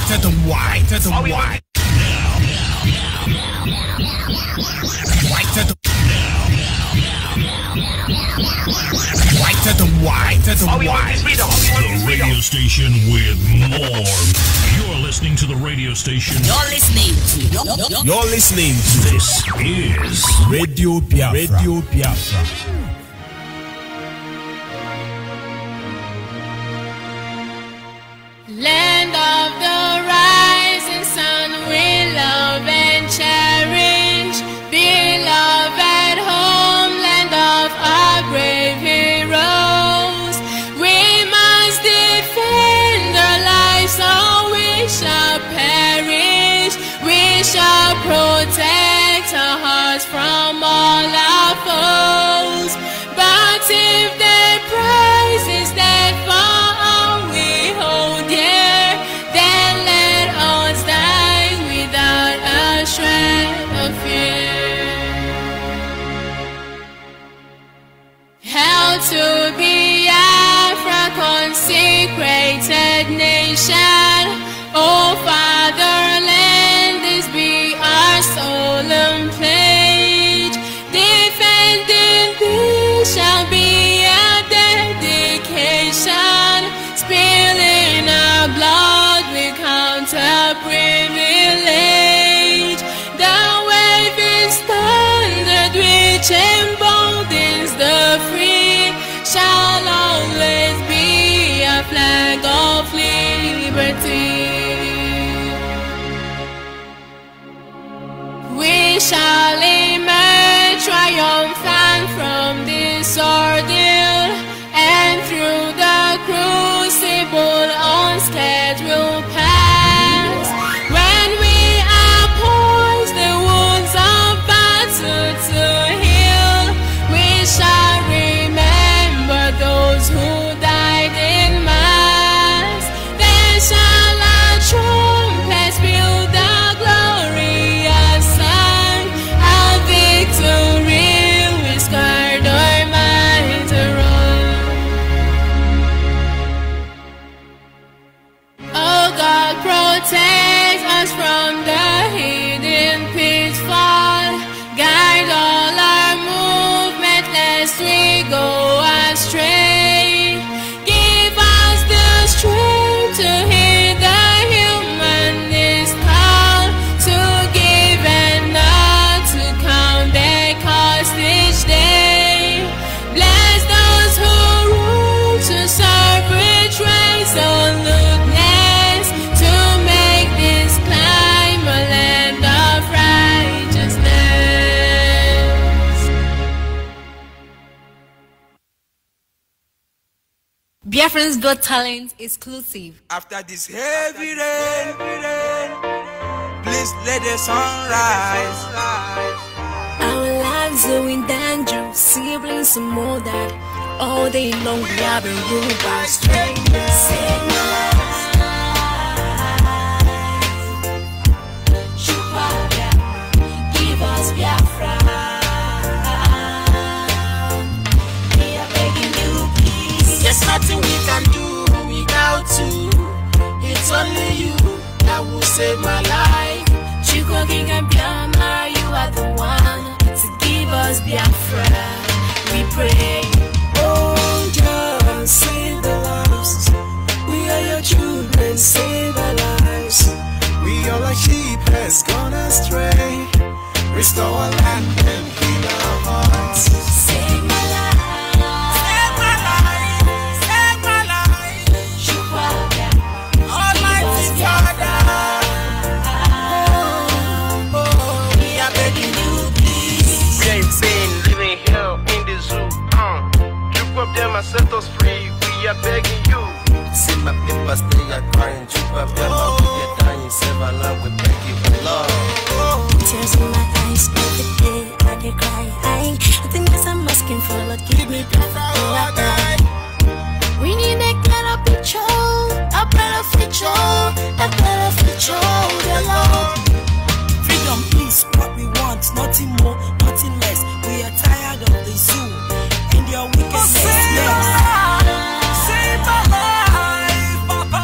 to the Y, to the Y. Right to the right to the Y, to the Y. The radio station with more. You're listening to the radio station. You're listening to. This is Radio Biafra. Radio Biafra. Land of the rising sun, we love and cherish. Beloved homeland of our brave heroes. We must defend our lives or we shall perish. We shall protect our hearts from all our foes. But if their prize is that for all we hold dear, then let us die without a shred of fear. Held to be Biafra, consecrated nation. O fatherland, this be our solemn pledge. Defending this shall be a dedication. Spilling our blood we count a privilege. The waving standard which emboldens the free shall always be a flag of liberty. We shall emerge triumphant from this ordeal, and through the crucible unscathed we'll pass. When we are poised the wounds of battle to heal, we shall remember those who died in mass. Then shall our trumpets build the glorious song of victory. We scarred our minds around. Oh God, protect us from the hidden pitfall. Guide all our movement lest we go astray. Give us the strength to hear the humanist call, to give and not to count their cost each day. Bless those who rule to serve with resoluteness, to make this climb a land of righteousness. Biafrans Got Talent exclusive. After this heavy rain, please let the sun rise. Our lives are in danger, siblings and more that all day long we have been ruled by strangers. Save my life. Shupaya, give us Biafra. We are begging you, please. There's nothing we can do without you. It's only you that will save my life. Chukwu King Biama, you are the one to give us Biafra. We pray. Oh, just save the lives. We are your children, save our lives. We are like sheep has gone astray. Restore our land and heal our hearts. Save my life. Save my life. Save my life. Shupaya, Almighty Father. We are begging you, please. We ain't been living here in the zoo. Juke up them and set us free. We are begging you. See my papers, they are crying. Juke up them and we get dying. Save our land, we beg you for love. tears in my eyes every day. I can cry. Nothing else I'm asking for. Lord, give me Biafra or I die. We need a better future, a better future, a better future, the Lord. Freedom is what we want, nothing more, nothing less. We are tired of the zoo and your wickedness. Save my life, Papa.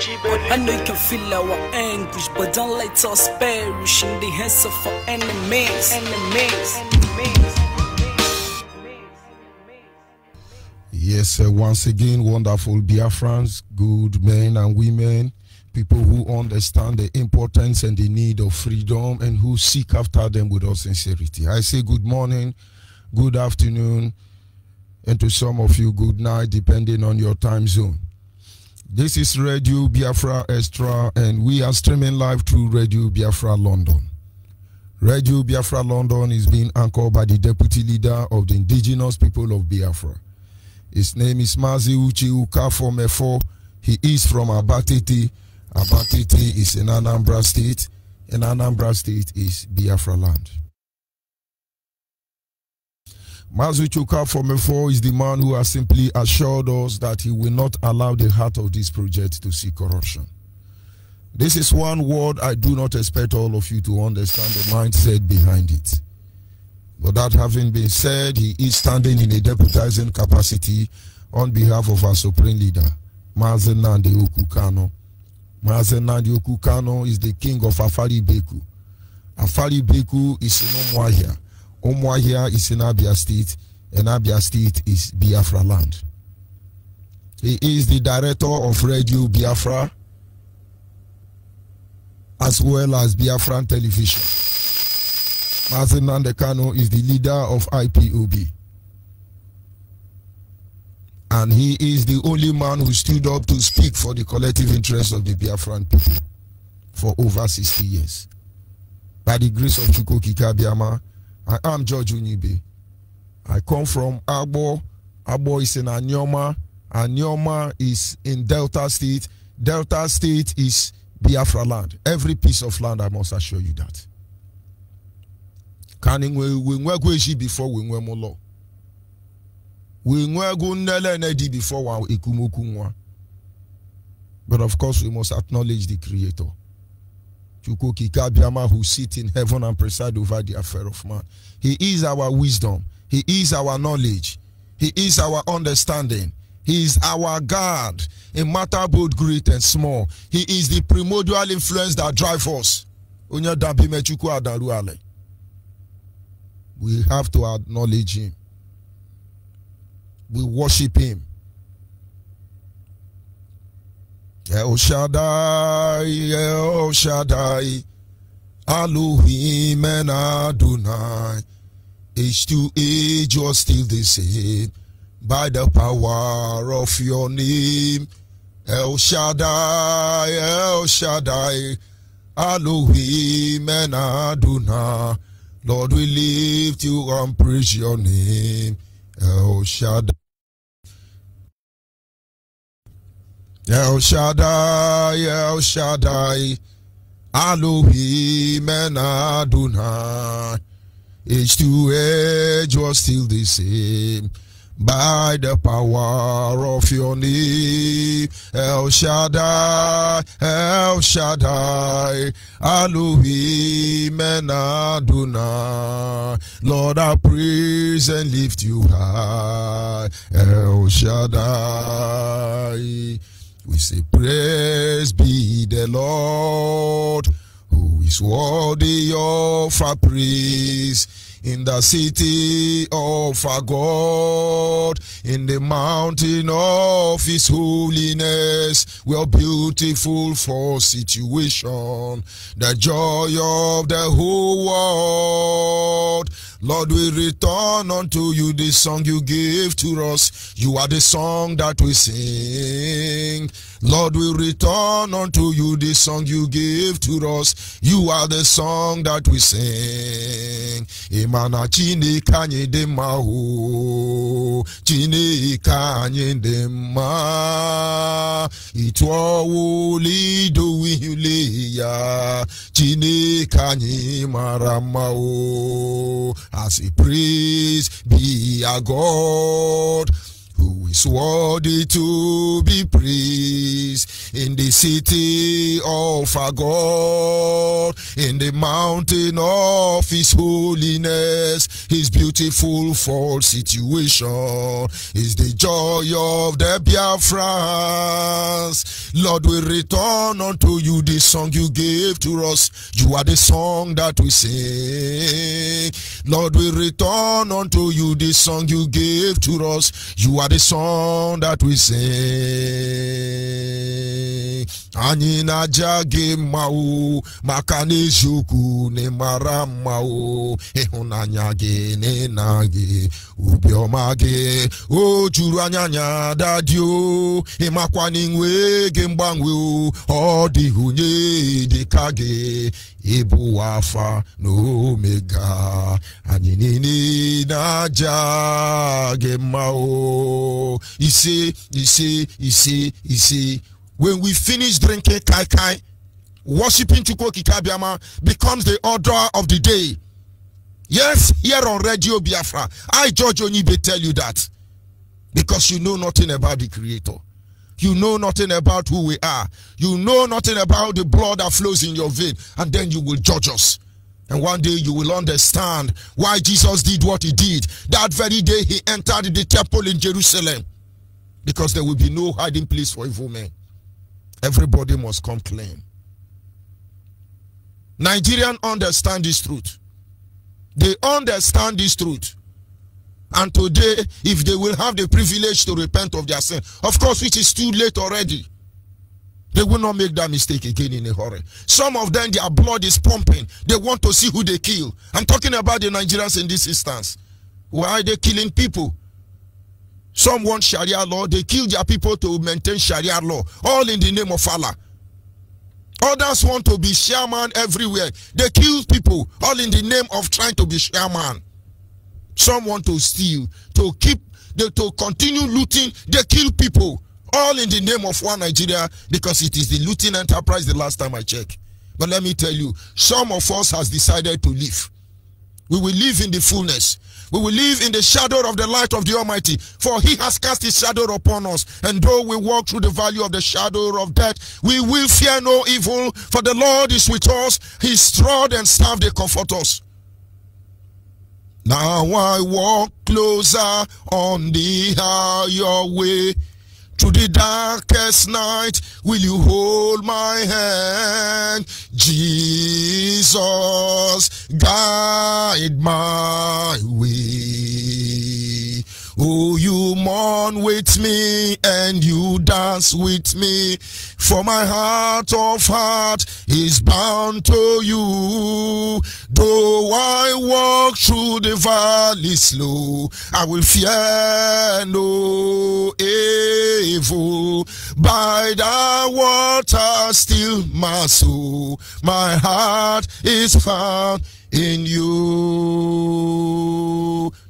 I know you can feel our anguish, but don't let us perish in the hands of our enemies. Yes, once again, wonderful Biafrans, good men and women, people who understand the importance and the need of freedom and who seek after them with all sincerity. I say good morning, good afternoon, and to some of you, good night, depending on your time zone. This is Radio Biafra Extra, and we are streaming live through Radio Biafra London. Radio Biafra London is being anchored by the Deputy Leader of the Indigenous People of Biafra. His name is Mazi Uchi Ukafo Mefo. He is from Abatete. Abatete is in Anambra State, and Anambra State is Biafra land. Mazi Uchi Ukafo Mefo is the man who has simply assured us that he will not allow the heart of this project to see corruption. This is one word I do not expect all of you to understand the mindset behind it. But that having been said, he is standing in a deputizing capacity on behalf of our Supreme Leader, Mazi Nnamdi Kanu. Mazi Nnamdi Kanu is the king of Afari Beku. Afari Beku is in Umuahia. Umuahia is in Abia State, and Abia State is Biafra land. He is the director of Radio Biafra, as well as Biafran Television. Mazi Nnamdi Kanu is the leader of IPOB. And he is the only man who stood up to speak for the collective interests of the Biafran people for over 60 years. By the grace of Chukwu Okike Abiama, I am George Unibe. I come from Agbo. Agbo is in Anyoma. Anyoma is in Delta State. Delta State is Biafra land. Every piece of land, I must assure you that. Before we law. We before but of course we must acknowledge the Creator, Chukwu Okike Abiama, who sits in heaven and preside over the affair of man. He is our wisdom. He is our knowledge. He is our understanding. He is our God in matter both great and small. He is the primordial influence that drives us. We have to acknowledge him. We worship him. El Shaddai, El Shaddai, Elohim and Adonai. Age to age, you're still the same. By the power of your name. El Shaddai, El Shaddai, Elohim and Adonai. Lord, we lift you and praise your name. El Shaddai. El Shaddai, El Shaddai, Elohim and Adonai. Age to age, you're still the same. By the power of your name, El Shaddai, El Shaddai, Elohim and Adonai. Lord, I praise and lift you high, El Shaddai. We say, praise be the Lord, who is worthy of our praise. In the city of our God, in the mountain of his holiness, we are beautiful for situation, the joy of the whole world. Lord, we return unto you the song you gave to us. You are the song that we sing. Lord, we return unto you the song you gave to us. You are the song that we sing. Imana chine kanye de maho, chine kanye de ma. Itwa wuli do wihuleya, chine kanye maramao. As we praise be our God, who is worthy to be praised. in the city of our God, in the mountain of his holiness. His beautiful fall situation is the joy of the Biafrans. Lord, we return unto you the song you gave to us. You are the song that we sing. Lord, we return unto you the song you gave to us. You are the song that we sing. Anyị na-aja gị mma o, maka n'eziokwu na ịmara mma o, ịhụnanya gị na ịna gị, obiọma gị o juru anya dadi o, ịmakwa n'inwe gị mgbanwe o, ọ dịghị onye dị ka gị, ịbụ Alpha na Omega. Anyị niile na-aja gị mma o. Ise. When we finish drinking kai kai, worshiping Chukwu Okike Abiama becomes the order of the day. Yes, here on Radio Biafra, I, George Onyibe, tell you that because you know nothing about the Creator. You know nothing about who we are. You know nothing about the blood that flows in your vein, and then you will judge us. And one day you will understand why Jesus did what he did. That very day he entered the temple in Jerusalem, because there will be no hiding place for evil men. Everybody must come clean. Nigerians understand this truth. They understand this truth. And today, if they will have the privilege to repent of their sin, of course, which is too late already, they will not make that mistake again in a hurry. Some of them, their blood is pumping. They want to see who they kill. I'm talking about the Nigerians in this instance. Why are they killing people? Some want Sharia law. They kill their people to maintain Sharia law, all in the name of Allah. Others want to be shaman everywhere. They kill people, all in the name of trying to be shaman. Some want to steal, to continue looting. They kill people, all in the name of one Nigeria, because it is the looting enterprise the last time I checked. But let me tell you, some of us has decided to live. We will live in the fullness. We will live in the shadow of the light of the Almighty, for he has cast his shadow upon us. And though we walk through the valley of the shadow of death, we will fear no evil, for the Lord is with us. His rod and staff, they comfort us. Now I walk closer on the higher way. Through the darkest night, will you hold my hand? Jesus, guide my way. Oh, you mourn with me and you dance with me, for my heart of heart is bound to you. Though I walk through the valley slow, I will fear no evil. By the water still my soul, my heart is found in you.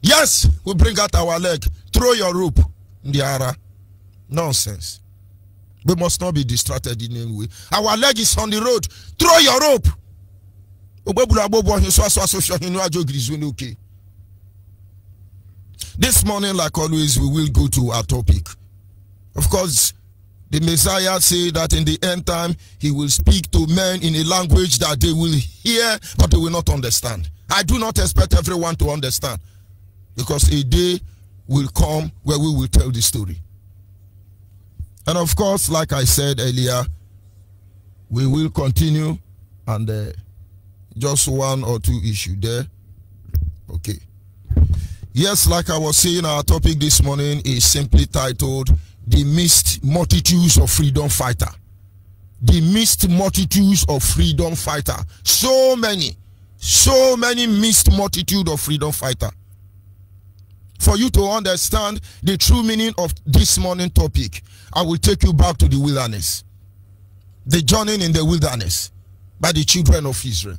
Yes, we bring out our leg. Throw your rope in the air. Nonsense. We must not be distracted in any way. Our leg is on the road. Throw your rope. This morning, like always, we will go to our topic. Of course, the Messiah said that in the end time, he will speak to men in a language that they will hear, but they will not understand. I do not expect everyone to understand, because a day will come where we will tell the story. And of course, like I said earlier, we will continue, and just one or two issues there. Okay. Yes, like I was saying, our topic this morning is simply titled, The Missed Multitudes of Freedom Fighter. The missed multitudes of freedom fighter. So many missed multitude of freedom fighter. For you to understand the true meaning of this morning topic, I will take you back to the wilderness. The journey in the wilderness by the children of Israel.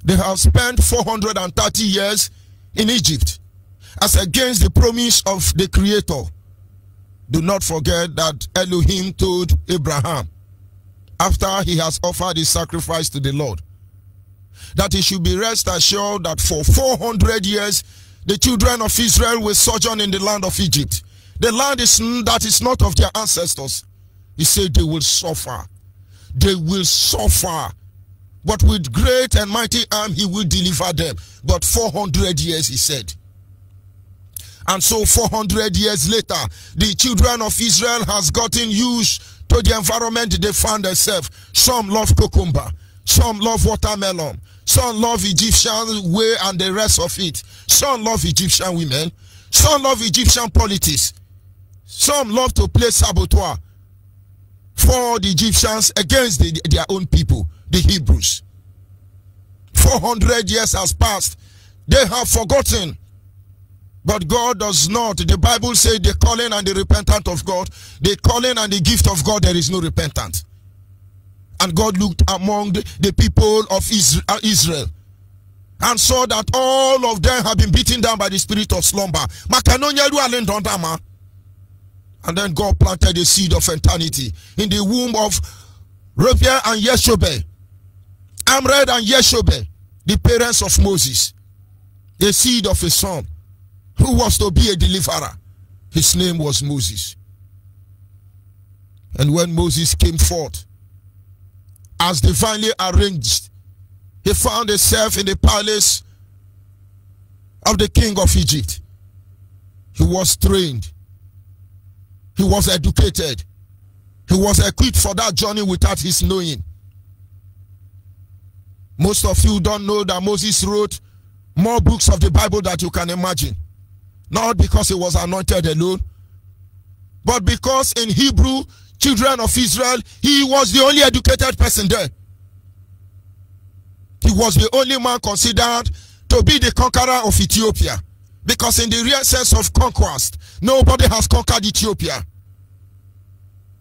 They have spent 430 years in Egypt as against the promise of the Creator. Do not forget that Elohim told Abraham, after he has offered his sacrifice to the Lord, that he should be rest assured that for 400 years the children of Israel will sojourn in the land of Egypt. The land that is not of their ancestors. He said they will suffer. They will suffer. But with great and mighty arm he will deliver them. But 400 years, he said. And so 400 years later, the children of Israel has gotten used to the environment they found themselves. Some love cucumber. Some love watermelon. Some love Egyptian way and the rest of it. Some love Egyptian women. Some love Egyptian politics. Some love to play saboteur for the Egyptians against their own people, the Hebrews. 400 years has passed. They have forgotten. But God does not. The Bible says the calling and the repentant of God, the calling and the gift of God, there is no repentant. And God looked among the people of Israel and saw that all of them have been beaten down by the spirit of slumber. And then God planted the seed of eternity in the womb of Reuben and Yeshobeh, Amred and Yeshobeh, the parents of Moses, the seed of a son who was to be a deliverer. His name was Moses. And when Moses came forth, as divinely arranged, he found himself in the palace of the king of Egypt. He was trained. He was educated. He was equipped for that journey without his knowing. Most of you don't know that Moses wrote more books of the Bible that you can imagine. Not because he was anointed alone, but because in Hebrew, children of Israel, he was the only educated person there. He was the only man considered to be the conqueror of Ethiopia. Because in the real sense of conquest, nobody has conquered Ethiopia.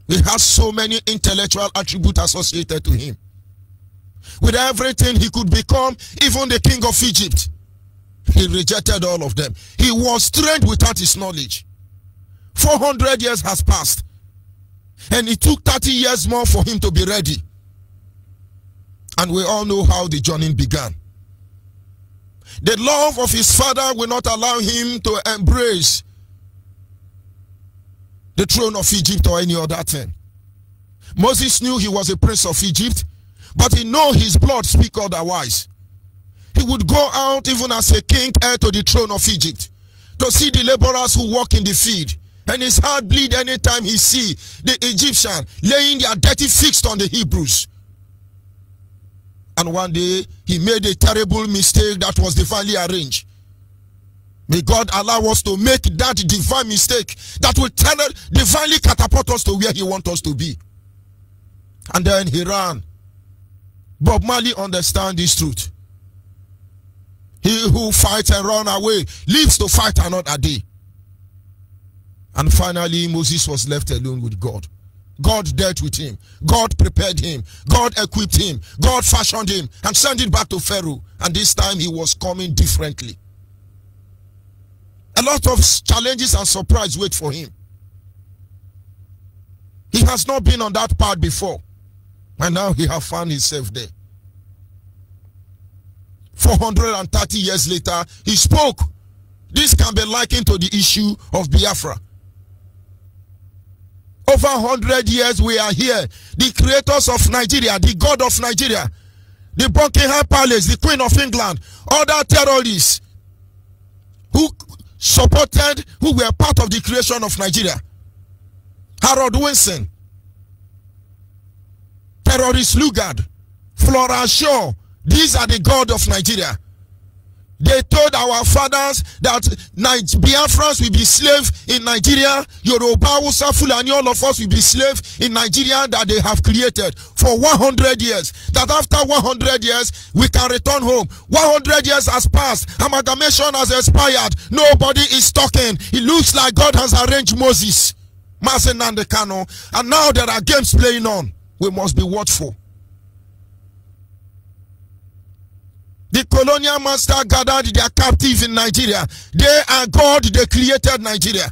He has so many intellectual attributes associated to him. With everything he could become, even the king of Egypt, he rejected all of them. He was trained without his knowledge. 400 years has passed. And it took 30 years more for him to be ready. And we all know how the journey began. The love of his father will not allow him to embrace the throne of Egypt or any other thing. Moses knew he was a prince of Egypt, but he knew his blood speak otherwise. He would go out even as a king heir to the throne of Egypt to see the laborers who work in the field. And his heart bleed anytime he see the Egyptian laying their dirty fixed on the Hebrews. And one day he made a terrible mistake that was divinely arranged. May God allow us to make that divine mistake that will divinely catapult us to where he wants us to be. And then he ran. Bob Marley understands this truth. He who fights and runs away lives to fight another day. And finally, Moses was left alone with God. God dealt with him. God prepared him. God equipped him. God fashioned him and sent him back to Pharaoh. And this time he was coming differently. A lot of challenges and surprise wait for him. He has not been on that path before. And now he has found himself there. 430 years later, he spoke. This can be likened to the issue of Biafra. Over 100 years we are here. The creators of Nigeria, the God of Nigeria, the Buckingham Palace, the Queen of England, other terrorists who supported, who were part of the creation of Nigeria. Harold Wilson, terrorist Lugard, Flora Shaw, these are the God of Nigeria. They told our fathers that Biafrans will be slaves in Nigeria, Yoruba, Hausa, Fulani, all of us will be slaves in Nigeria that they have created for 100 years. That after 100 years, we can return home. 100 years has passed. Amalgamation has expired. Nobody is talking. It looks like God has arranged Moses, Masen and the Kano, and now there are games playing on. We must be watchful. The colonial master gathered their captives in Nigeria. They are God, they created Nigeria.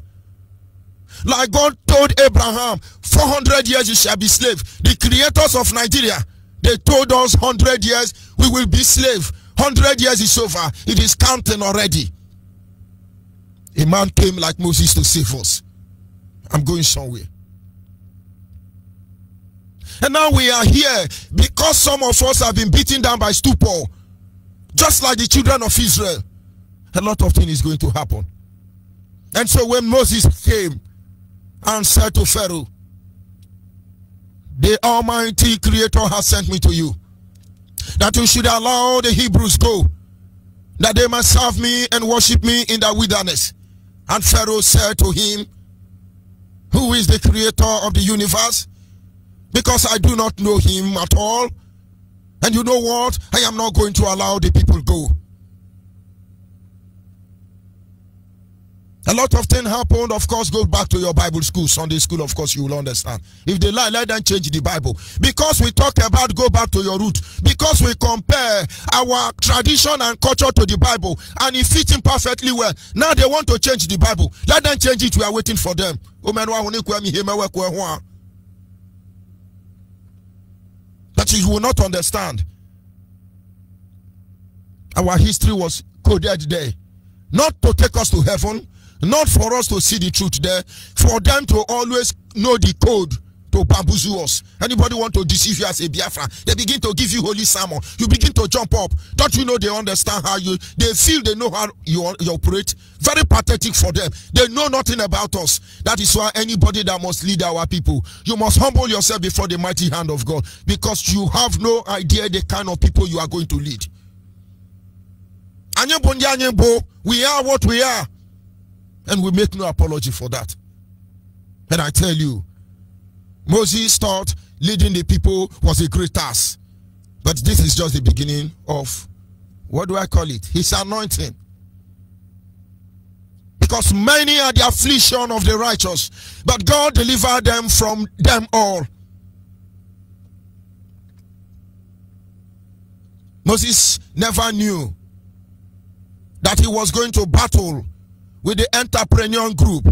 Like God told Abraham, 400 years you shall be slave. The creators of Nigeria, they told us 100 years we will be slave. 100 years is over. It is counting already. A man came like Moses to save us. I'm going somewhere. And now we are here because some of us have been beaten down by stupor, just like the children of Israel. A lot of things is going to happen. And so when Moses came and said to Pharaoh, the Almighty Creator has sent me to you, that you should allow the Hebrews go, that they must serve me and worship me in the wilderness. And Pharaoh said to him, who is the creator of the universe? Because I do not know him at all. And you know what? I am not going to allow the people go. A lot of things happened. Of course, go back to your Bible school, Sunday school. Of course, you will understand. If they lie, let them change the Bible. Because we talk about go back to your root. Because we compare our tradition and culture to the Bible. And it fits in perfectly well. Now they want to change the Bible. Let them change it. We are waiting for them. But you will not understand. Our history was coded there. Not to take us to heaven. Not for us to see the truth there, for them to always know the code to bamboozle us. Anybody want to deceive you as a Biafra, they begin to give you holy sermon. You begin to jump up. Don't you know they understand how you, they feel they know how you operate? Very pathetic for them. They know nothing about us. That is why anybody that must lead our people, you must humble yourself before the mighty hand of God, because you have no idea the kind of people you are going to lead. We are what we are. And we make no apology for that. And I tell you, Moses thought leading the people was a great task. But this is just the beginning of, what do I call it? His anointing. Because many are the affliction of the righteous, but God delivered them from them all. Moses never knew that he was going to battle with the entrepreneur group.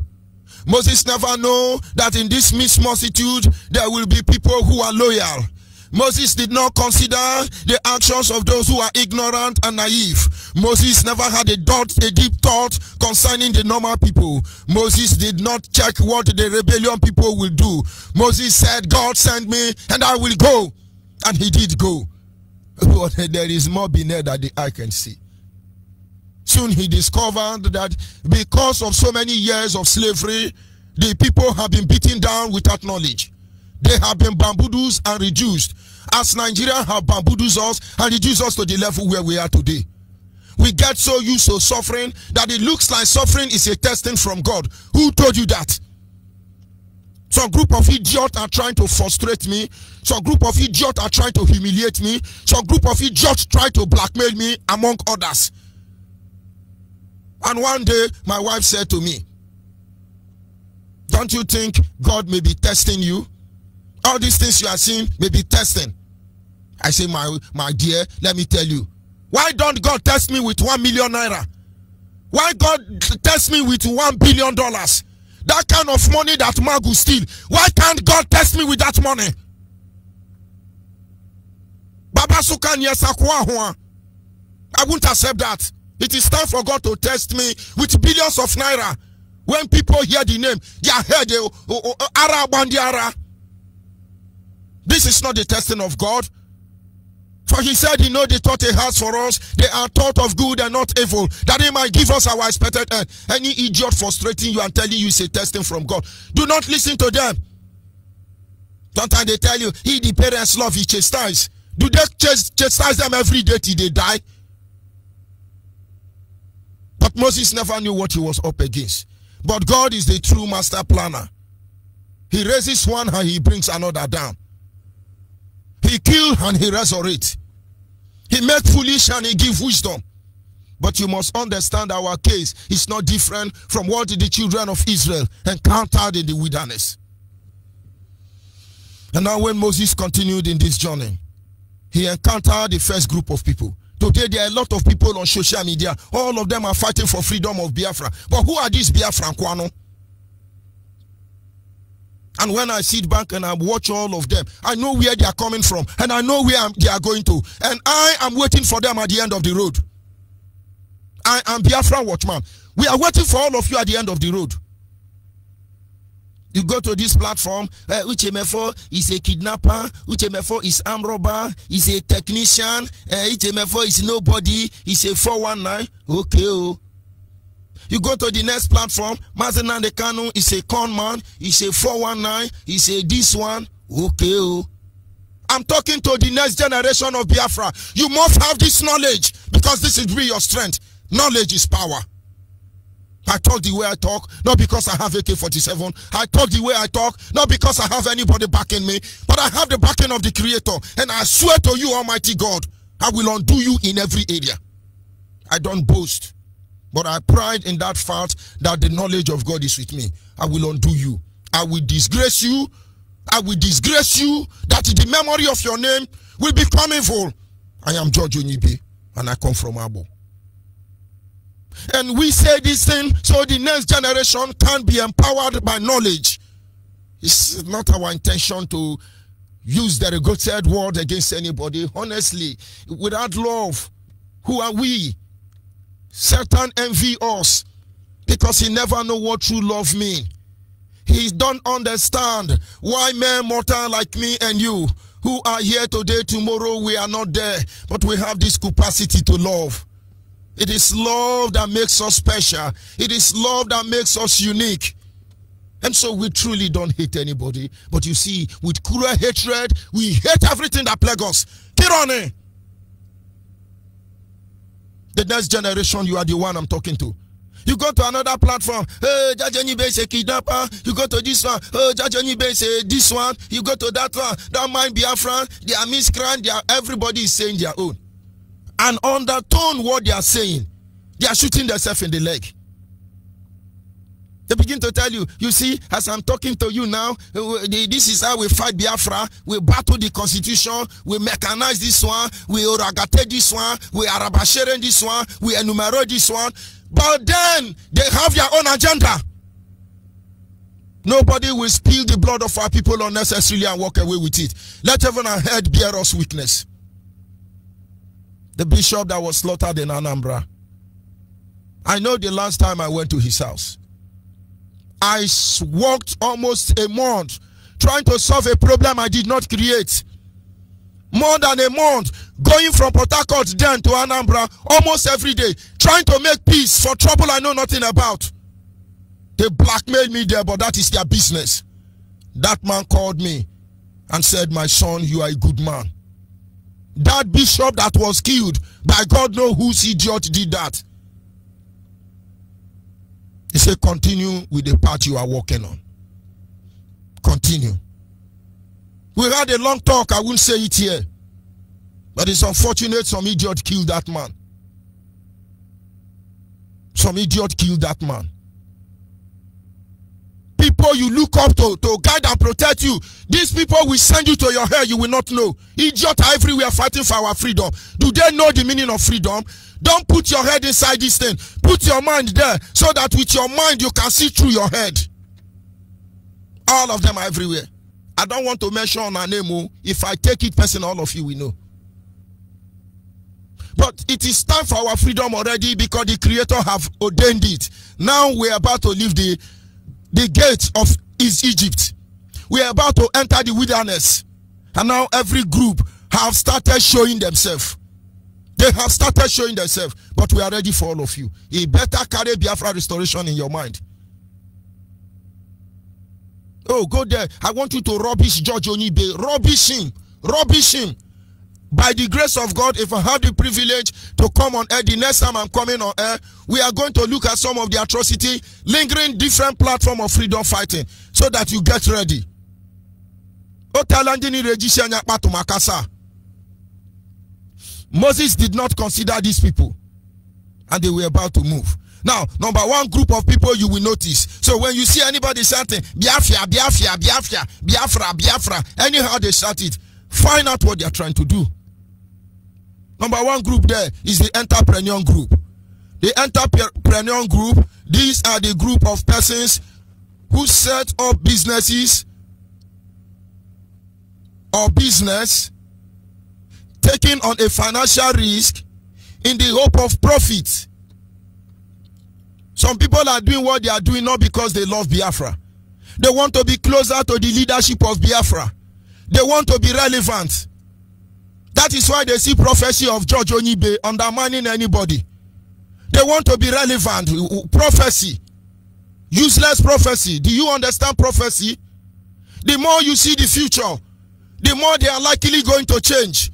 Moses never knew that in this mixed multitude there will be people who are loyal. Moses did not consider the actions of those who are ignorant and naive. Moses never had a deep thought concerning the normal people. Moses did not check what the rebellion people will do. Moses said, God sent me and I will go. And he did go. But there is more beneath that the eye can see. Soon he discovered that because of so many years of slavery, the people have been beaten down without knowledge. They have been bamboozled and reduced, as Nigeria have bamboozled us and reduced us to the level where we are today. We get so used to suffering that it looks like suffering is a testing from God. Who told you that? Some group of idiots are trying to frustrate me. Some group of idiots are trying to humiliate me. Some group of idiots try to blackmail me, among others. And one day, my wife said to me, don't you think God may be testing you? All these things you are seeing may be testing. I say, my dear, let me tell you. Why don't God test me with 1 million naira? Why God test me with $1 billion? That kind of money that Magu steal. Why can't God test me with that money? Baba Sukan Yesakwa. I won't accept that. It is time for God to test me with billions of naira. When people hear the name, their head, Ara Bandiara. This is not the testing of God. For he said, you know the thought he has for us, they are thought of good and not evil, that he might give us our expected end. Any idiot frustrating you and telling you it's a testing from God, do not listen to them. Sometimes they tell you, he the parents love, he chastise. Do they chastise them every day till they die? But Moses never knew what he was up against. But God is the true master planner. He raises one and he brings another down. He kills and he resurrects. He makes foolish and he gives wisdom. But you must understand our case is not different from what the children of Israel encountered in the wilderness. And now when Moses continued in this journey, he encountered the first group of people. Today there are a lot of people on social media. All of them are fighting for freedom of Biafra. But who are these Biafran Kwano? And when I sit back and I watch all of them, I know where they are coming from. And I know where they are going to. And I am waiting for them at the end of the road. I am Biafran Watchman. We are waiting for all of you at the end of the road. You go to this platform, Uchemefo is a kidnapper, Uchemefo is armed robber, is a technician, Uchemefo is nobody, is a 419. Okay, oh. You go to the next platform, Mazen Kanu is a con man, is a 419, is a this one. Okay, oh. I'm talking to the next generation of Biafra. You must have this knowledge because this is really your strength. Knowledge is power. I talk the way I talk, not because I have AK-47. I talk the way I talk, not because I have anybody backing me, but I have the backing of the Creator. And I swear to you, Almighty God, I will undo you in every area. I don't boast, but I pride in that fact that the knowledge of God is with me. I will undo you. I will disgrace you. I will disgrace you, that the memory of your name will become evil. I am George Onyibe, and I come from Abo. And we say this thing so the next generation can be empowered by knowledge. It's not our intention to use the regulated word against anybody. Honestly, without love, who are we? Satan envy us because he never know what true love means. He don't understand why men mortal like me and you, who are here today, tomorrow we are not there, but we have this capacity to love. It is love that makes us special. It is love that makes us unique. And so we truly don't hate anybody. But you see, with cruel hatred, we hate everything that plagues us. Kirone. The next generation, you are the one I'm talking to. You go to another platform, Jajani Bay say kidnapper. You go to this one, Jajani Bay say this one. You go to that one, don't mind Biafran. They are miscreant. Everybody is saying their own. And undertone what they are saying, they are shooting themselves in the leg. They begin to tell you, you see, as I'm talking to you now, this is how we fight Biafra. We battle the constitution, we mechanize this one, we oragate this one, we arabashere this one, we enumerate this one. But then, they have their own agenda. Nobody will spill the blood of our people unnecessarily and walk away with it. Let heaven and earth bear us witness. The bishop that was slaughtered in Anambra, I know the last time I went to his house, I worked almost a month trying to solve a problem I did not create. More than a month, going from Port Harcourt then to Anambra almost every day, trying to make peace for trouble I know nothing about. They blackmailed me there, but that is their business. That man called me and said, my son, you are a good man. That bishop that was killed, by God knows whose idiot did that. He said, continue with the path you are walking on. Continue. We had a long talk, I won't say it here. But it's unfortunate some idiot killed that man. Some idiot killed that man. People you look up to guide and protect you, these people will send you to your hell, you will not know. Idiots are everywhere fighting for our freedom. Do they know the meaning of freedom? Don't put your head inside this thing. Put your mind there so that with your mind you can see through your head. All of them are everywhere. I don't want to mention a name. If I take it personal, all of you will know. But it is time for our freedom already because the Creator have ordained it. Now we're about to leave the gate of Egypt. We are about to enter the wilderness. And now every group have started showing themselves. They have started showing themselves. But we are ready for all of you. You better carry Biafra restoration in your mind. Oh, go there. I want you to rubbish George Onyibe. Rubbish him. Rubbish him. By the grace of God, if I have the privilege to come on air, the next time I'm coming on air, we are going to look at some of the atrocity lingering different platform of freedom fighting so that you get ready. Moses did not consider these people and they were about to move. Now, number one group of people you will notice. So when you see anybody shouting, Biafra, Biafra, Biafra, Biafra, Biafra, anyhow they shout it, find out what they are trying to do. Number one group there is the entrepreneur group. The entrepreneur group, these are the group of persons who set up businesses or business, taking on a financial risk in the hope of profit. Some people are doing what they are doing not because they love Biafra. They want to be closer to the leadership of Biafra. They want to be relevant. That is why they see prophecy of George Onibe undermining anybody. They want to be relevant. Prophecy. Useless prophecy. Do you understand prophecy? The more you see the future, the more they are likely going to change.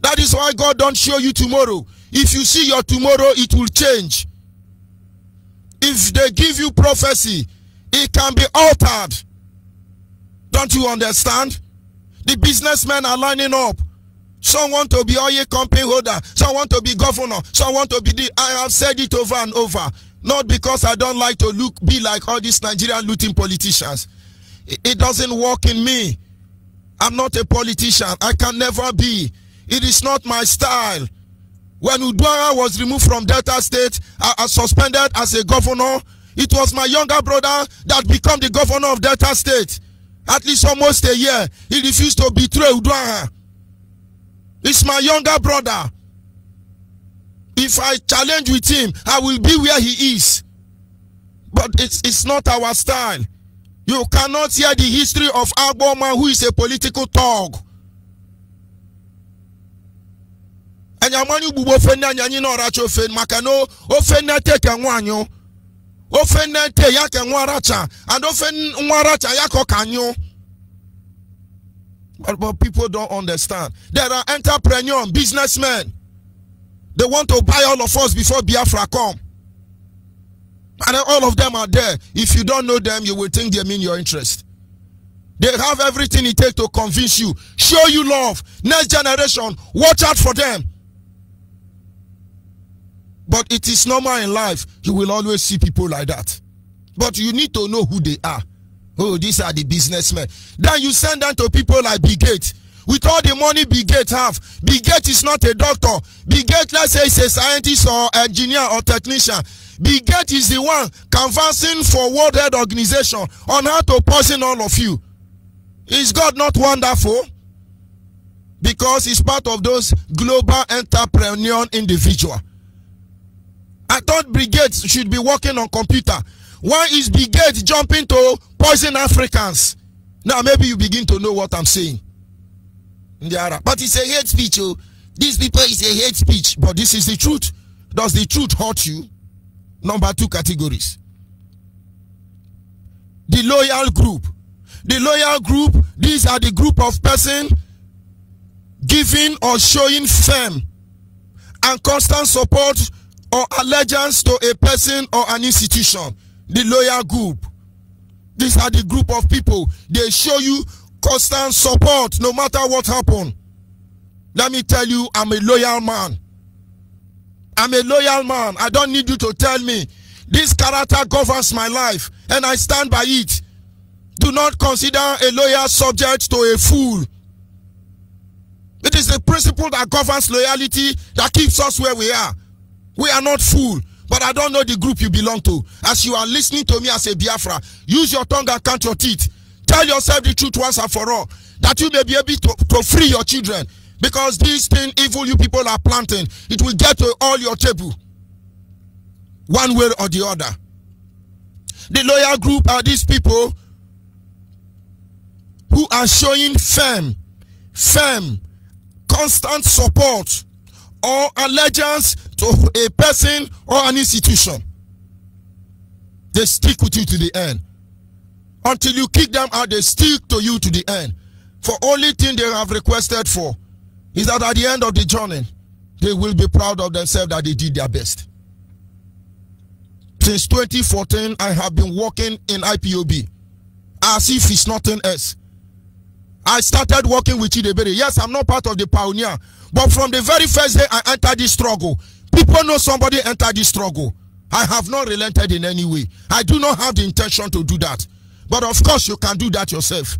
That is why God don't show you tomorrow. If you see your tomorrow, it will change. If they give you prophecy, it can be altered. Don't you understand? The businessmen are lining up. Some want to be oil company holder. Some want to be governor. Some want to be the... I have said it over and over. Not because I don't like to be like all these Nigerian looting politicians. It doesn't work in me. I'm not a politician. I can never be. It is not my style. When Uduaghan was removed from Delta State, suspended as a governor, it was my younger brother that became the governor of Delta State. At least almost a year. He refused to betray Uduaghan. It's my younger brother. If I challenge with him, I will be where he is. But it's not our style. You cannot hear the history of Agboma, who is a political thug. And Yamani Bubo Fena Yanino Racho Fen Makano, Ofena Teka Wanyo, Ofena Te Yaka Waracha, and Ofen Waracha Yako Kanyo. But people don't understand. There are entrepreneurs, businessmen. They want to buy all of us before Biafra come. And all of them are there. If you don't know them, you will think they mean your interest. They have everything it takes to convince you. Show you love. Next generation, watch out for them. But it is normal in life. You will always see people like that. But you need to know who they are. Oh, these are the businessmen. Then you send them to people like Bill Gates. With all the money Bill Gates have, Bill Gates is not a doctor. Bill Gates, let's say, is a scientist or engineer or technician. Bill Gates is the one canvassing for World Health Organization on how to poison all of you. Is God not wonderful? Because he's part of those global entrepreneur individual. I thought Bill Gates should be working on computer. Why is Bill Gates jumping to poison Africans? Now maybe you begin to know what I'm saying. But it's a hate speech. Oh. These people is a hate speech. But this is the truth. Does the truth hurt you? Number 2 categories. The loyal group. The loyal group, these are the group of persons giving or showing firm and constant support or allegiance to a person or an institution. The loyal group. These are the group of people. They show you constant support no matter what happens. Let me tell you, I'm a loyal man. I'm a loyal man. I don't need you to tell me. This character governs my life and I stand by it. Do not consider a loyal subject to a fool. It is the principle that governs loyalty that keeps us where we are. We are not fools. But I don't know the group you belong to. As you are listening to me as a Biafra, use your tongue and count your teeth. Tell yourself the truth once and for all. That you may be able to free your children. Because this thing, evil you people are planting, it will get to all your table. One way or the other. The loyal group are these people who are showing firm, constant support or allegiance to a person or an institution. They stick with you to the end. Until you kick them out, they stick to you to the end. For only thing they have requested for is that at the end of the journey, they will be proud of themselves that they did their best. Since 2014, I have been working in IPOB as if it's nothing else. I started working with Chidebere. Yes, I'm not part of the pioneer. But from the very first day I entered this struggle, people know somebody entered this struggle. I have not relented in any way. I do not have the intention to do that. But of course, you can do that yourself.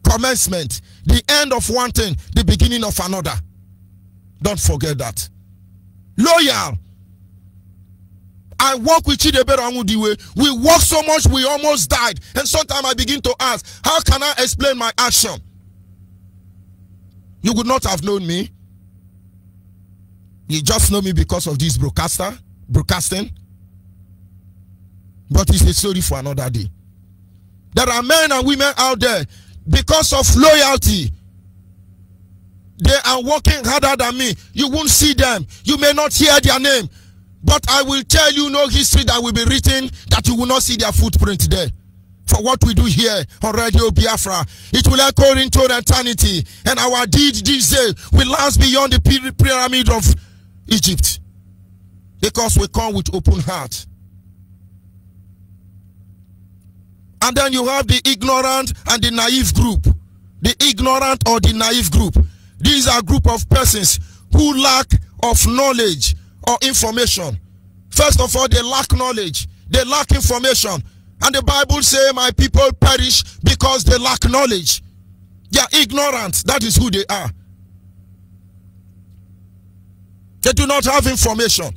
Commencement, the end of one thing, the beginning of another. Don't forget that. Loyal. I work with Chidebere Amudiwe. We work so much, we almost died. And sometimes I begin to ask, how can I explain my action? You would not have known me. You just know me because of this broadcasting. But it's a story for another day. There are men and women out there, because of loyalty, they are working harder than me. You won't see them. You may not hear their name. But I will tell you no history that will be written that you will not see their footprint there. For what we do here on Radio Biafra, it will echo into eternity. And our deed this day will last beyond the pyramid of Egypt. Because we come with open heart. And then you have the ignorant and the naive group. The ignorant or the naive group. These are a group of persons who lack of knowledge or information. First of all, they lack knowledge. They lack information. And the Bible says, my people perish because they lack knowledge. They are ignorant. That is who they are. They do not have information.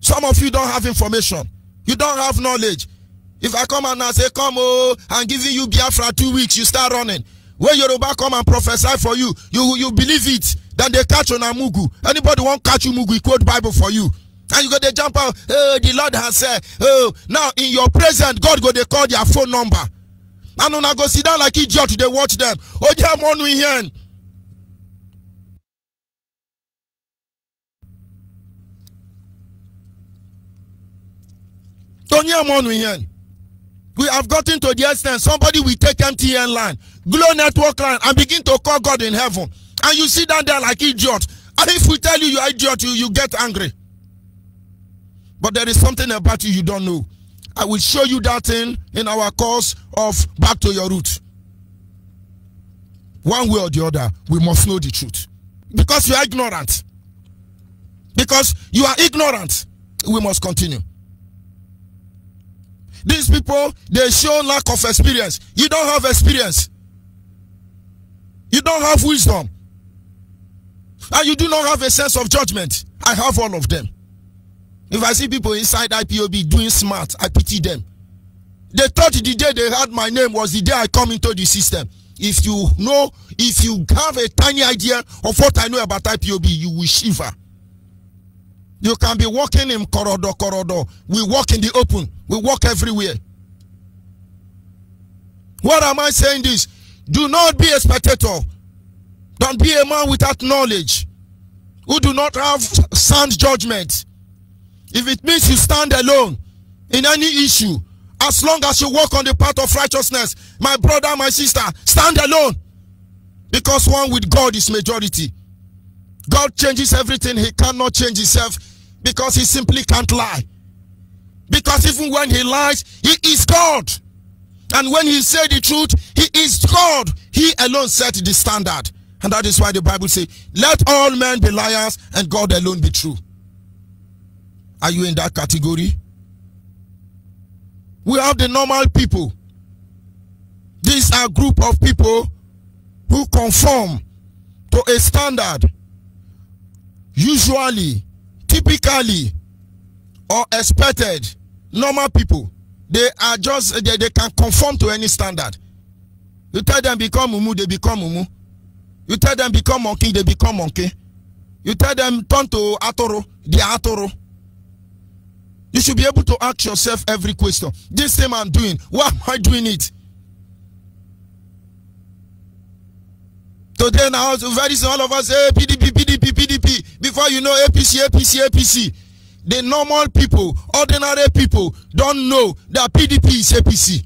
Some of you don't have information. You don't have knowledge. If I come and I say, come, oh, I'm giving you Biafra 2 weeks, you start running. When Yoruba come and prophesy for you, you believe it. Then they catch on a mugu. Anybody want catch you mugu, he quote Bible for you. And you go they jump out. Oh, the Lord has said. Oh, now in your presence, God go they call their phone number. And when I go sit down like idiot, they watch them. Oh, they are one here. We have gotten to the extent somebody will take MTN line, Glow Network line, and begin to call God in heaven. And you sit down there like idiot. And if we tell you you are idiot, you get angry. But there is something about you don't know. I will show you that thing in our course of Back to Your Root. One way or the other, we must know the truth. Because you are ignorant. Because you are ignorant, we must continue. These people, they show lack of experience. You don't have experience. You don't have wisdom. And you do not have a sense of judgment. I have all of them. If I see people inside IPOB doing smart, I pity them. They thought the day they heard my name was the day I come into the system. If you have a tiny idea of what I know about IPOB, you will shiver. You can be walking in corridor. We walk in the open. We walk everywhere. What am I saying this? Do not be a spectator. Don't be a man without knowledge, who do not have sound judgment. If it means you stand alone in any issue, as long as you walk on the path of righteousness, my brother, my sister, stand alone. Because one with God is majority. God changes everything. He cannot change himself because he simply can't lie. Because even when he lies, he is God. And when he said the truth, he is God. He alone set the standard. And that is why the Bible says, let all men be liars and God alone be true. Are you in that category? We have the normal people. These are a group of people who conform to a standard. Usually, typically, or expected. Normal people. They are just, they can conform to any standard. You tell them become mumu, they become mumu. You tell them become monkey, they become monkey. You tell them turn to atoro, they are atoro. You should be able to ask yourself every question. This thing I'm doing, why am I doing it? Today now, very soon all of us say PDP, PDP, PDP. Before you know APC, APC, APC. The normal people, ordinary people don't know that PDP is APC.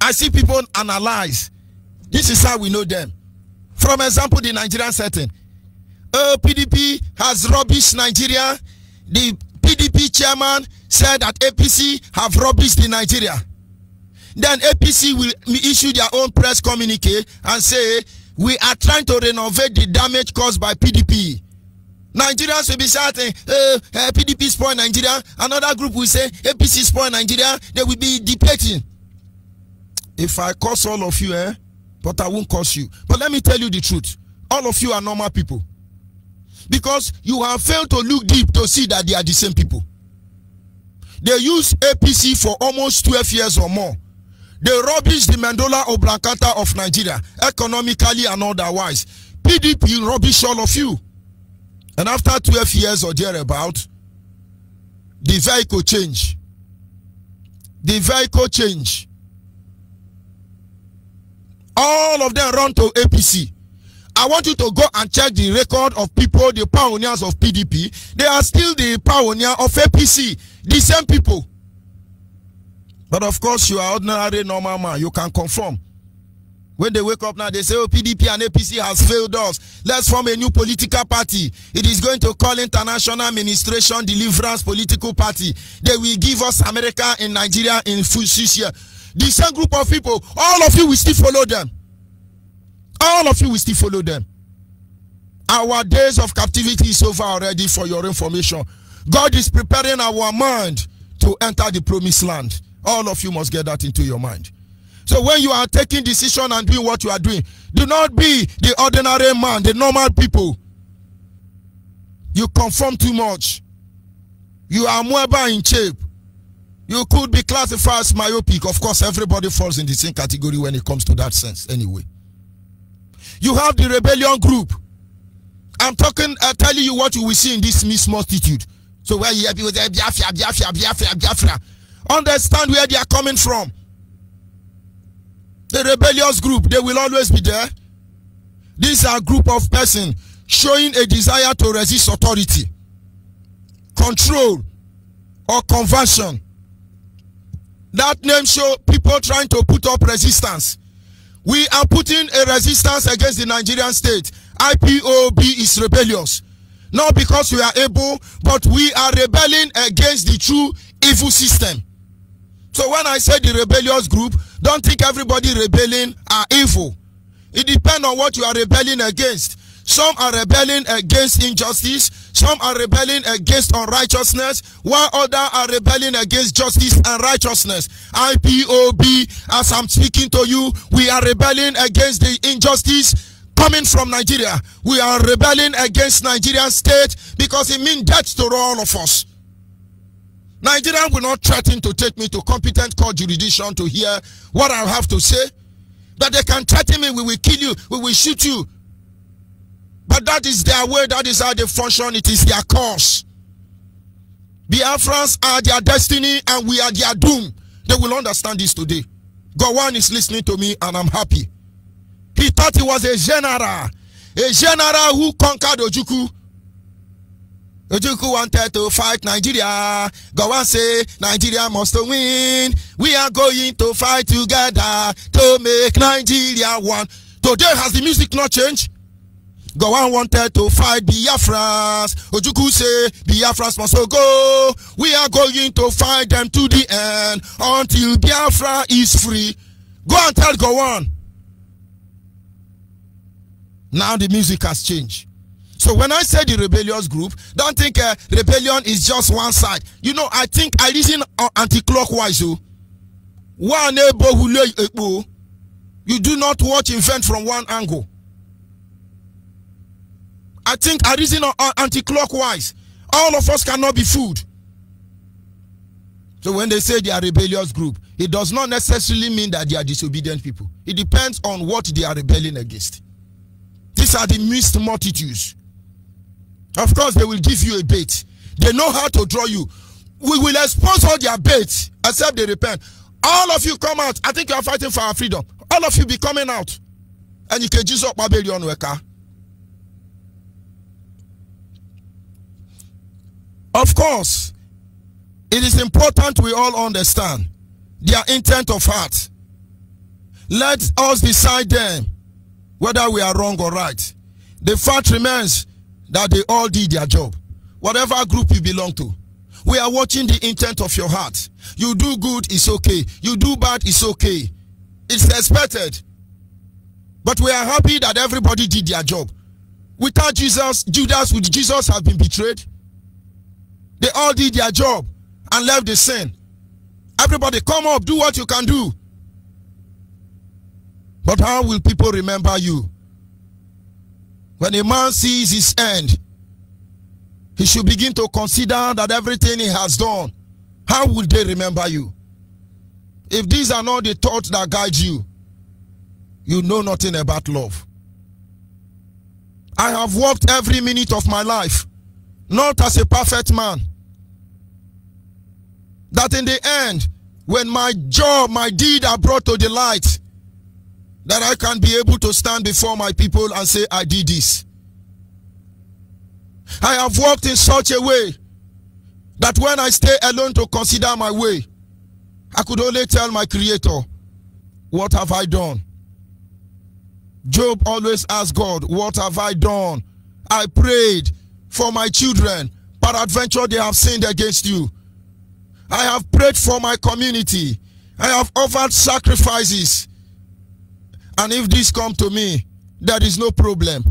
I see people analyze. This is how we know them. From example, the Nigerian setting. PDP has rubbished Nigeria. The PDP chairman said that APC have rubbished the Nigeria. Then APC will issue their own press communique and say, we are trying to renovate the damage caused by PDP. Nigerians will be shouting, PDP spoil Nigeria. Another group will say, APC spoil Nigeria. They will be debating. If I curse all of you, but I won't curse you. But let me tell you the truth. All of you are normal people. Because you have failed to look deep to see that they are the same people. They use APC for almost 12 years or more. They rubbish the Mendola Oblongata of Nigeria, economically and otherwise. PDP rubbish all of you. And after 12 years or thereabout, the vehicle change. The vehicle change. All of them run to APC. I want you to go and check the record of people, the pioneers of PDP. They are still the pioneer of APC. The same people. But of course, you are ordinary normal man. You can conform. When they wake up now, they say, oh, PDP and APC has failed us. Let's form a new political party. It is going to call International Administration Deliverance Political Party. They will give us America in Nigeria in full 6 years. The same group of people, all of you will still follow them. All of you will still follow them. Our days of captivity is over already, for your information. God is preparing our mind to enter the promised land. All of you must get that into your mind. So when you are taking decision and doing what you are doing, do not be the ordinary man, the normal people. You conform too much. You are Moeba in shape. You could be classified as myopic. Of course, everybody falls in the same category when it comes to that sense anyway. You have the rebellion group. I'm telling you what you will see in this mixed multitude. So where you hear people say, Biafra. Understand where they are coming from. The rebellious group, they will always be there. These are a group of persons showing a desire to resist authority, control, or conversion. That name shows people trying to put up resistance. We are putting a resistance against the Nigerian state. IPOB is rebellious. Not because we are able, but we are rebelling against the true evil system. So when I say the rebellious group, don't think everybody rebelling are evil. It depends on what you are rebelling against. Some are rebelling against injustice. Some are rebelling against unrighteousness, while others are rebelling against justice and righteousness. IPOB, as I'm speaking to you, we are rebelling against the injustice coming from Nigeria. We are rebelling against Nigerian state because it means death to all of us. Nigerian will not threaten to take me to competent court jurisdiction to hear what I have to say. But they can threaten me, we will kill you, we will shoot you. But that is their way, that is how they function, it is their cause. Biafrans are their destiny and we are their doom. They will understand this today. Gowon is listening to me and I'm happy. He thought he was a general who conquered Ojukwu. Ojukwu wanted to fight Nigeria. Gowon say Nigeria must win. We are going to fight together to make Nigeria one. Today has the music not changed? Gowon wanted to fight Biafrans. Ojukwu say Biafrans must go. We are going to fight them to the end until Biafra is free. Go and tell Gowon. Now the music has changed. So when I say the rebellious group, don't think rebellion is just one side. You know, I think I reason anti-clockwise. You do not watch event from one angle. I think I reason anti-clockwise. All of us cannot be fooled. So when they say they are rebellious group, it does not necessarily mean that they are disobedient people. It depends on what they are rebelling against. These are the mixed multitudes. Of course, they will give you a bait. They know how to draw you. We will expose all their baits, except they repent. All of you come out. I think you are fighting for our freedom. All of you be coming out. And you can just up Babylon Weka. Of course, it is important we all understand their intent of heart. Let us decide then whether we are wrong or right. The fact remains that they all did their job. Whatever group you belong to, we are watching the intent of your heart. You do good, it's okay. You do bad, it's okay. It's expected. But we are happy that everybody did their job. Without Jesus, Judas, would Jesus have been betrayed? They all did their job and left the sin. Everybody come up, do what you can do. But how will people remember you? When a man sees his end, he should begin to consider that everything he has done, how will they remember you? If these are not the thoughts that guide you, you know nothing about love. I have worked every minute of my life, not as a perfect man. That in the end, when my job, my deed are brought to the light, that I can be able to stand before my people and say, I did this. I have walked in such a way that when I stay alone to consider my way, I could only tell my Creator, what have I done? Job always asked God, what have I done? I prayed for my children, peradventure they have sinned against you. I have prayed for my community. I have offered sacrifices. And if this come to me, there is no problem.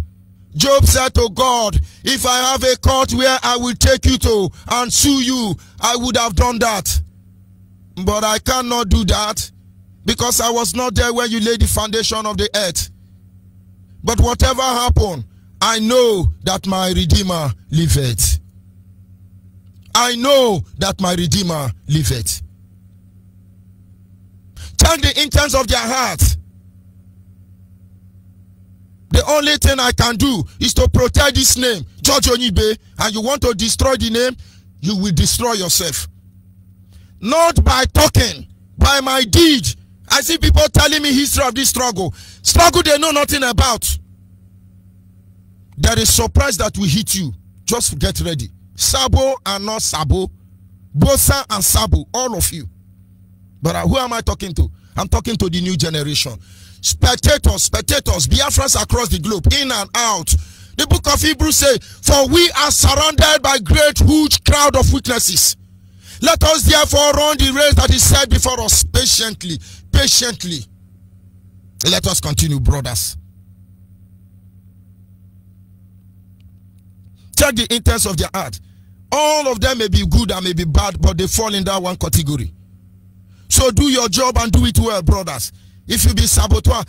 Job said to God, if I have a court where I will take you to and sue you, I would have done that. But I cannot do that because I was not there when you laid the foundation of the earth. But whatever happened, I know that my Redeemer liveth. I know that my Redeemer liveth. Check the intents of their hearts. The only thing I can do is to protect this name, George Onyibe, and you want to destroy the name, you will destroy yourself. Not by talking, by my deed. I see people telling me history of this struggle. Struggle they know nothing about. There is surprise that will hit you. Just get ready. Sabo and not Sabo. Bosa and Sabo, all of you. But who am I talking to? I'm talking to the new generation. Spectators, Biafrans across the globe, in and out. The book of Hebrews says, for we are surrounded by great, huge crowd of witnesses. Let us therefore run the race that is set before us patiently. Let us continue, brothers. Check the intents of their heart. All of them may be good and may be bad, but they fall in that one category. So do your job and do it well, brothers. If you be saboteur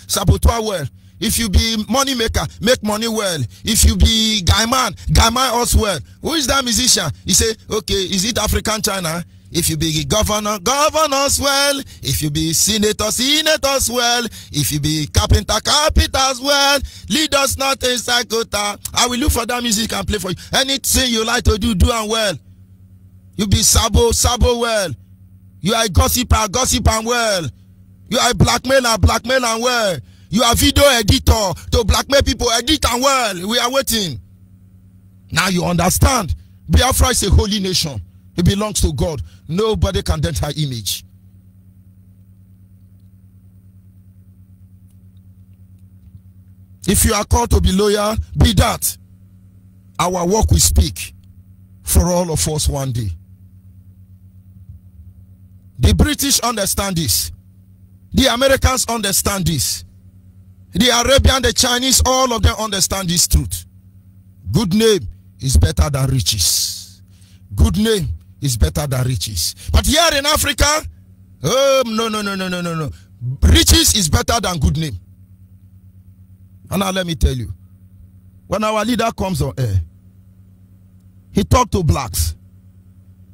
well. If you be money maker, make money well. If you be guy man us well. Who is that musician? He say, okay, is it African China? If you be governor us well. If you be senators well. If you be carpenters well. Lead us not in Sakota. I will look for that music and play for you. Anything you like to do and well. You be sabo well. You are a gossiper and well. You are a blackmailer and well. You are video editor to blackmail people, edit and well. We are waiting. Now you understand. Biafra is a holy nation. It belongs to God. Nobody can dent her image. If you are called to be loyal, be that. Our work will speak for all of us one day. The British understand this. The Americans understand this. The Arabian, the Chinese, all of them understand this truth. Good name is better than riches. Good name is better than riches. But here in Africa, no. Riches is better than good name. And now let me tell you, when our leader comes on air, he talked to blacks.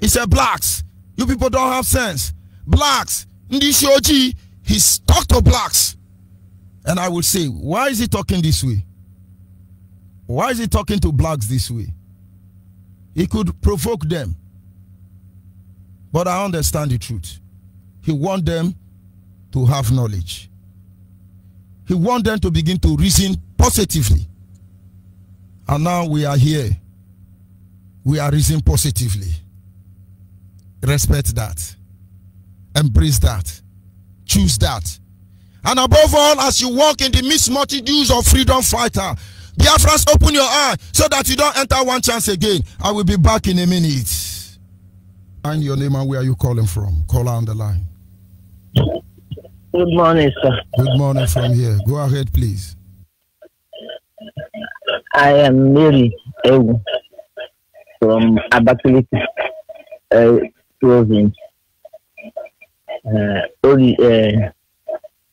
He said, blacks, you people don't have sense. Blacks, Ndishoji, he's talked to blacks. And I will say, why is he talking this way? Why is he talking to blacks this way? He could provoke them. But I understand the truth. He wants them to have knowledge. He wants them to begin to reason positively. And now we are here. We are reasoning positively. Respect that. Embrace that. Choose that. And above all, as you walk in the midst multitudes of freedom fighter, Biafrans, open your eye so that you don't enter one chance again. I will be back in a minute. And your name and where are you calling from? Call on the line. Good morning, sir. Good morning from here. Go ahead, please. I am Mary Ewu from Abakaliki province.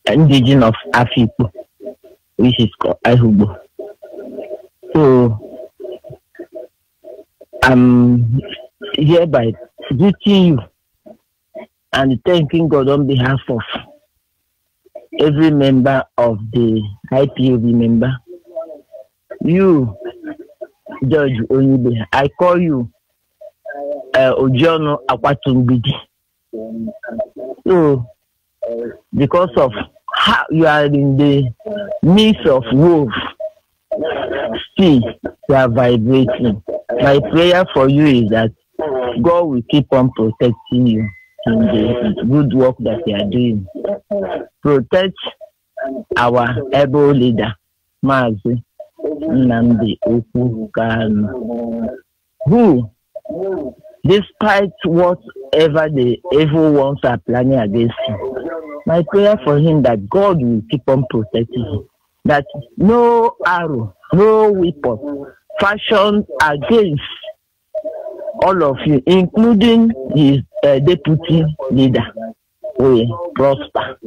Indigenous of Afipo, which is called Ahubo. So I'm hereby greeting you and thanking God on behalf of every member of the IPOB member. You, George Onyibe, I call you Ojono Akwatumbidi. So, because of you are in the midst of wolf. Still, you are vibrating. My prayer for you is that God will keep on protecting you in the good work that you are doing. Protect our able leader, Mazi Nnamdi Okwu, who, despite whatever the evil ones are planning against him, my prayer for him that God will keep on protecting him, that no arrow, no weapon fashioned against all of you, including his deputy leader, will prosper.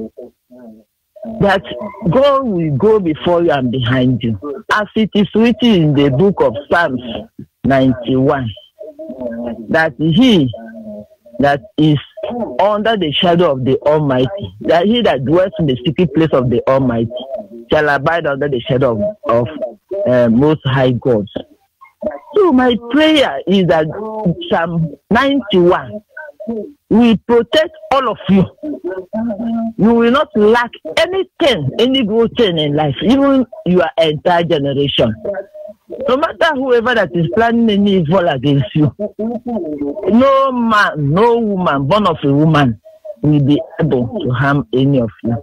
That God will go before you and behind you, as it is written in the book of Psalms 91, that he that is under the shadow of the Almighty, that he that dwells in the secret place of the Almighty shall abide under the shadow of Most High God. So my prayer is that Psalm 91 will protect all of you. You will not lack anything, any good thing in life, even your entire generation. No matter whoever that is planning any evil against you, no man, no woman born of a woman will be able to harm any of you.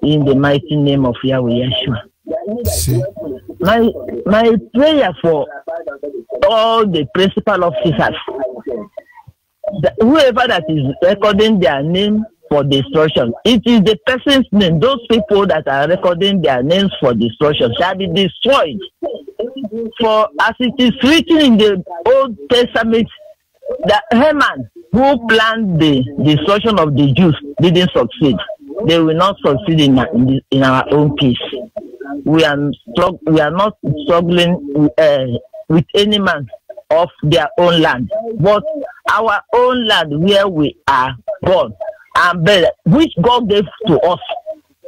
In the mighty name of Yahweh Yeshua. My prayer for all the principal officers, whoever that is recording their name for destruction, it is the person's name. Those people that are recording their names for destruction shall be destroyed. For as it is written in the Old Testament, that Haman, who planned the destruction of the Jews, didn't succeed. They will not succeed in our own case. We are not struggling with any man of their own land, but our own land where we are born and bred, which God gave to us.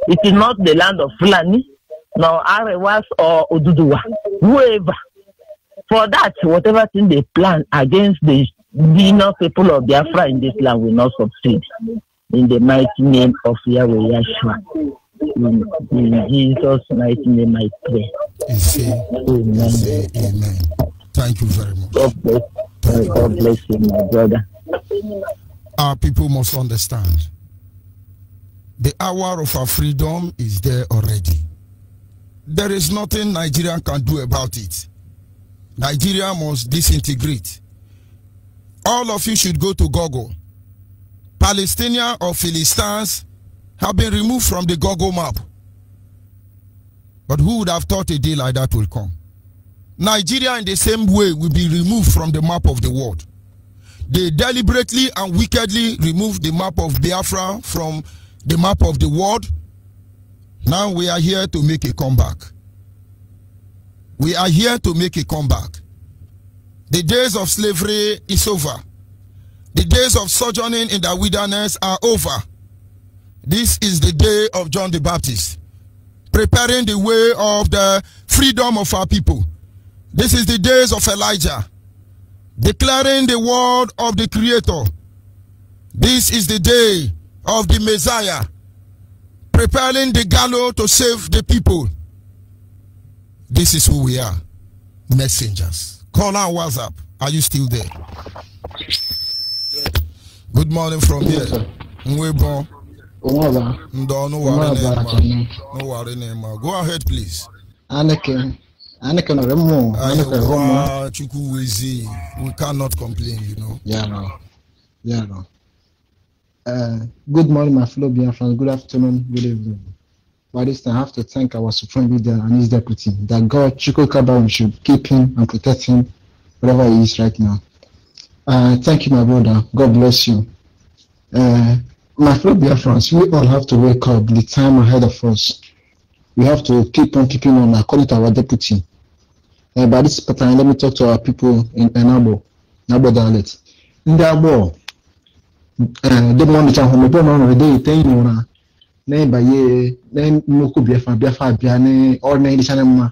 It is not the land of Fulani, nor Arewas or Oduduwa. Whoever. For that, whatever thing they plan against the inner people of Biafra in this land will not succeed. In the mighty name of Yahweh Yeshua. In Jesus' mighty name I pray. Amen. Amen. Thank you very much. God bless you, my brother. Our people must understand. The hour of our freedom is there already. There is nothing Nigeria can do about it. Nigeria must disintegrate. All of you should go to Google. Palestinians or Philistines have been removed from the Google map. But who would have thought a day like that will come? Nigeria in the same way will be removed from the map of the world. They deliberately and wickedly removed the map of Biafra from the map of the world. Now we are here to make a comeback. We are here to make a comeback. The days of slavery is over. The days of sojourning in the wilderness are over. This is the day of John the Baptist, preparing the way of the freedom of our people. This is the days of Elijah, declaring the word of the Creator. This is the day of the Messiah, preparing the gallows to save the people. This is who we are, messengers. Call our WhatsApp. Are you still there? Good morning from here. Nwebo. No worry, go ahead, please. We cannot complain, you know. Yeah, no. Good morning, my fellow Biafrans. Good afternoon, good evening. By this time, I have to thank our supreme leader and his deputy, that God, Chukwu Kabam, should keep him and protect him wherever he is right now. Thank you, my brother. God bless you. My fellow Biafrans, we all have to wake up the time ahead of us. We have to keep on keeping on according to our deputy. By this pattern, let me talk to our people in Nabo dialect. In the Abo, the one which I have been on the day, ten name by ye, then Moku Biafra, Biane, or Nady Sanema.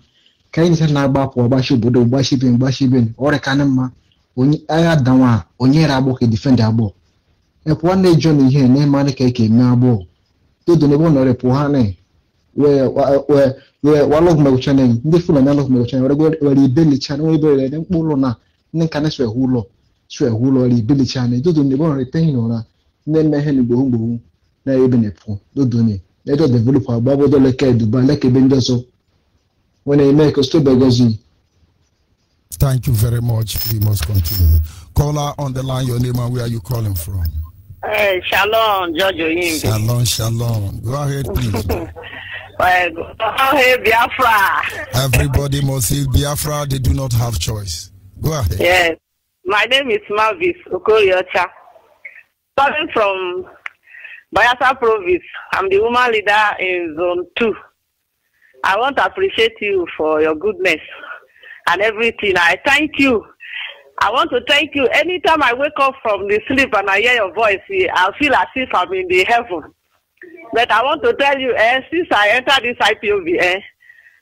Can you send Nabap or Bashibu, Bashibin, or a Kanama, Ayadawa, Onyera Boki defend Abo. If one day Johnny here, name Maneke, Nabo. to do never know repuhane where walog me channel the full and log me channel where the belly channel where the pulona then can I swear hulo the belly channel to do never retain on then my hand boom na even a pool do ni let us develop our babo do like Dubai like a bendoso when I make a stupid gazi. Thank you very much. We must continue. Caller on the line, your name and where are you calling from? Hey, Shalom, Jojo. Shalom. Go ahead, please. Hey, Biafra. Everybody must see Biafra. They do not have choice. Go ahead. Yes. My name is Mavis Okoriocha. Coming from Bayelsa Province. I'm the woman leader in Zone 2. I want to appreciate you for your goodness and everything. I thank you. I want to thank you. Anytime I wake up from the sleep and I hear your voice, I feel as if I'm in the heaven. But I want to tell you, since I entered this IPOB,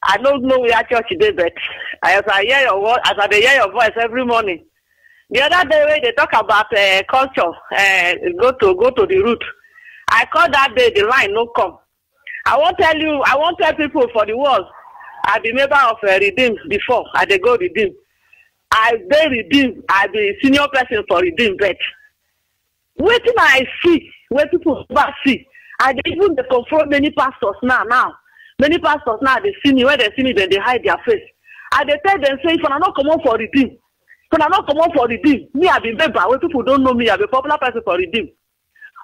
I don't know where church today, but as I hear your voice every morning. The other day when they talk about culture, go to the root. I call that day the line no come. I won't tell people for the world. I be member of Redeem before. I dey go Redeem. I dey Redeem. I be senior person for Redeem. But waiting I see, where people never see. I dey even dey confront many pastors now. Many pastors now they see me. When they see me, then they hide their face. I dey tell them say, if I not come on for Redeem, if I not come on for Redeem, me I be member. Where people don't know me, I be popular person for Redeem.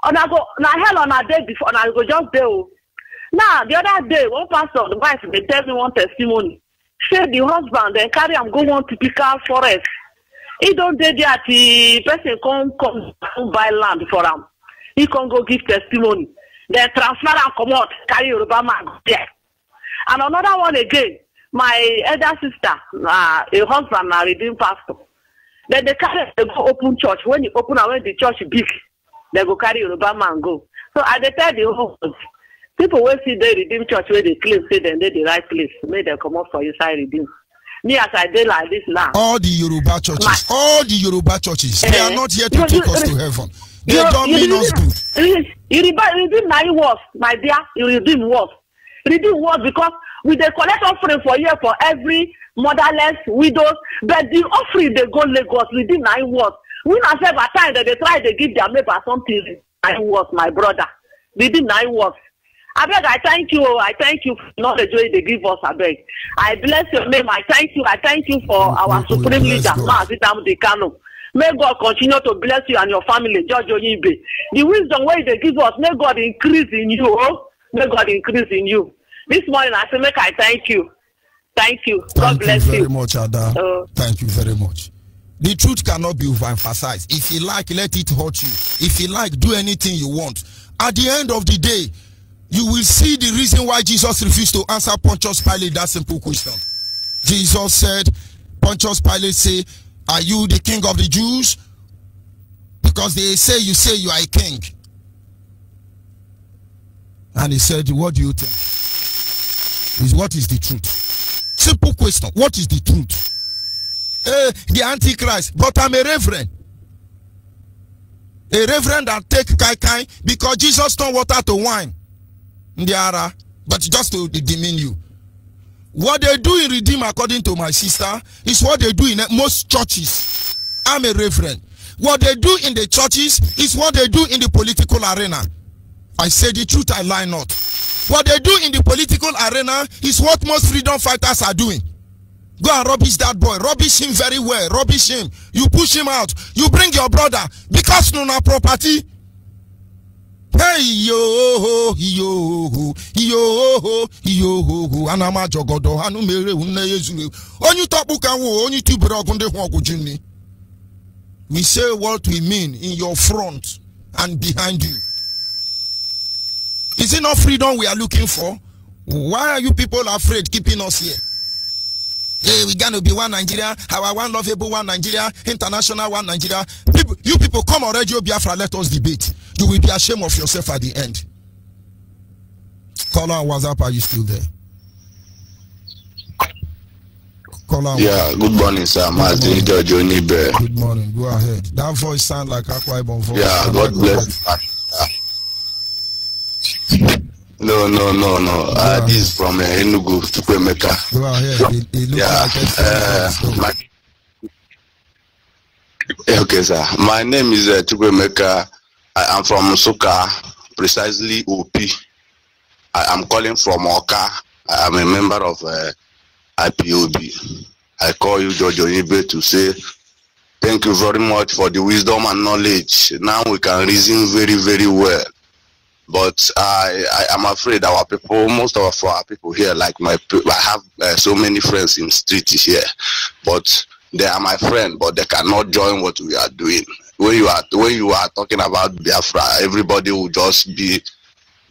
And I go now hell on a day before, and I go just there. Now, the other day, one pastor, the wife, they tell me one testimony. Say the husband, then carry him go one typical forest. He don't do that, the person come buy land for him. He can go give testimony. Then transfer and come out, carry Yoruba man there. And another one again, my elder sister, a husband, a redeemed pastor. Then they go open church. When you open and when the church big, they go carry Yoruba man go. So I tell the husband, people will see the Redeem Church where they claim say then they the right place. May they come up for inside Redeem. Me as I did like this now. All the Yoruba churches, they are not here to take us to heaven. They don't mean us good. Redeem 9 words, my dear. Redeem words. Redeem words because we they collect offering for year for every motherless widows, but the offering they go Lagos. Redeem 9 words. We not say by time that they try to give their neighbor something. 9 words, my brother. Redeem 9 words. I beg, I thank you for not the joy they give us, I beg. I bless your name, I thank you for our supreme leader, Mazitam Dekano. May God continue to bless you and your family, George Onyibe. The wisdom way they give us, may God increase in you, oh? May God increase in you. This morning I say, make I thank you. Thank you. God bless you. Thank you very much, Ada. Thank you very much. The truth cannot be overemphasized. If you like, let it hurt you. If you like, do anything you want. At the end of the day, you will see the reason why Jesus refused to answer Pontius Pilate that simple question. Jesus said, Pontius Pilate say, are you the king of the Jews? Because they say you are a king. And he said, what do you think? What is the truth? Simple question. What is the truth? The Antichrist. But I'm a reverend. A reverend that take kai because Jesus turned water to wine. But just to demean you. What they do in Redeem, according to my sister, is what they do in most churches. I'm a reverend. What they do in the churches is what they do in the political arena. I say the truth, I lie not. What they do in the political arena is what most freedom fighters are doing. Go and rubbish that boy. Rubbish him very well. Rubbish him. You push him out. You bring your brother. Because no na property. Hey yo anama jogodo anu mere unne yezu onyu topu kan wo onyu tubere ogunde hu ogujini. We say what we mean in your front and behind you. Is it not freedom we are looking for? Why are you people afraid keeping us here? Hey, we're gonna be one Nigeria, our one lovable one Nigeria, international one Nigeria. You people come on Radio Biafra, let us debate. You will be ashamed of yourself at the end. Caller on WhatsApp, are you still there? Caller. Yeah, good morning, sir. Martin George Onibe. Good morning. Go ahead. That voice sounds like Akwa Ibom voice. Yeah, God bless. No. This is from Enugu, Chukwemeka. Go ahead. It looks like okay, sir. My name is Chukwemeka. I am from Nsukka, precisely OP. I am calling from Oka. I am a member of IPOB. I call you, George Onibe, to say thank you very much for the wisdom and knowledge. Now we can reason very, very well. But I am afraid our people, most of our people here, like I have so many friends in street here, but they are my friend, but they cannot join what we are doing. When you are talking about Biafra, everybody will just be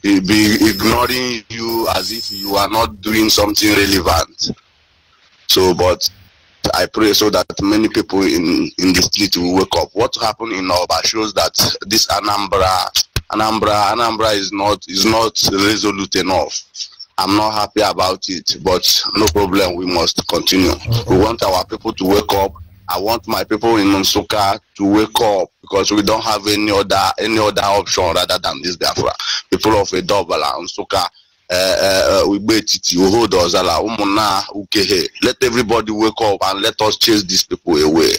ignoring you as if you are not doing something relevant. So, but I pray so that many people in the street will wake up. What happened in Oba shows that this Anambra is not resolute enough. I'm not happy about it, but no problem. We must continue. We want our people to wake up. I want my people in Nsukka to wake up because we don't have any other option rather than this Biafra. People of Edobala, Nsukka, let everybody wake up and let us chase these people away.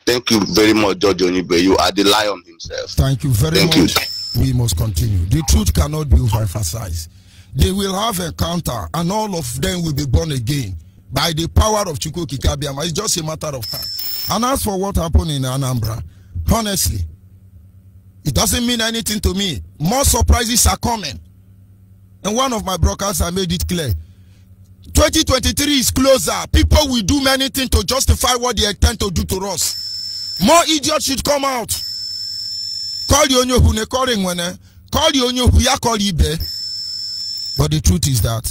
Thank you very much, George Onibe. You are the lion himself. Thank you very much. We must continue. The truth cannot be overemphasized. They will have a encounter, and all of them will be born again by the power of Chukwu Kikabiama. It's just a matter of time. And as for what happened in Anambra, honestly, it doesn't mean anything to me. More surprises are coming. And one of my brokers, I made it clear. 2023 is closer. People will do many things to justify what they intend to do to us. More idiots should come out. Call the onyo hune calling when call the onyo huya call ibe. But the truth is that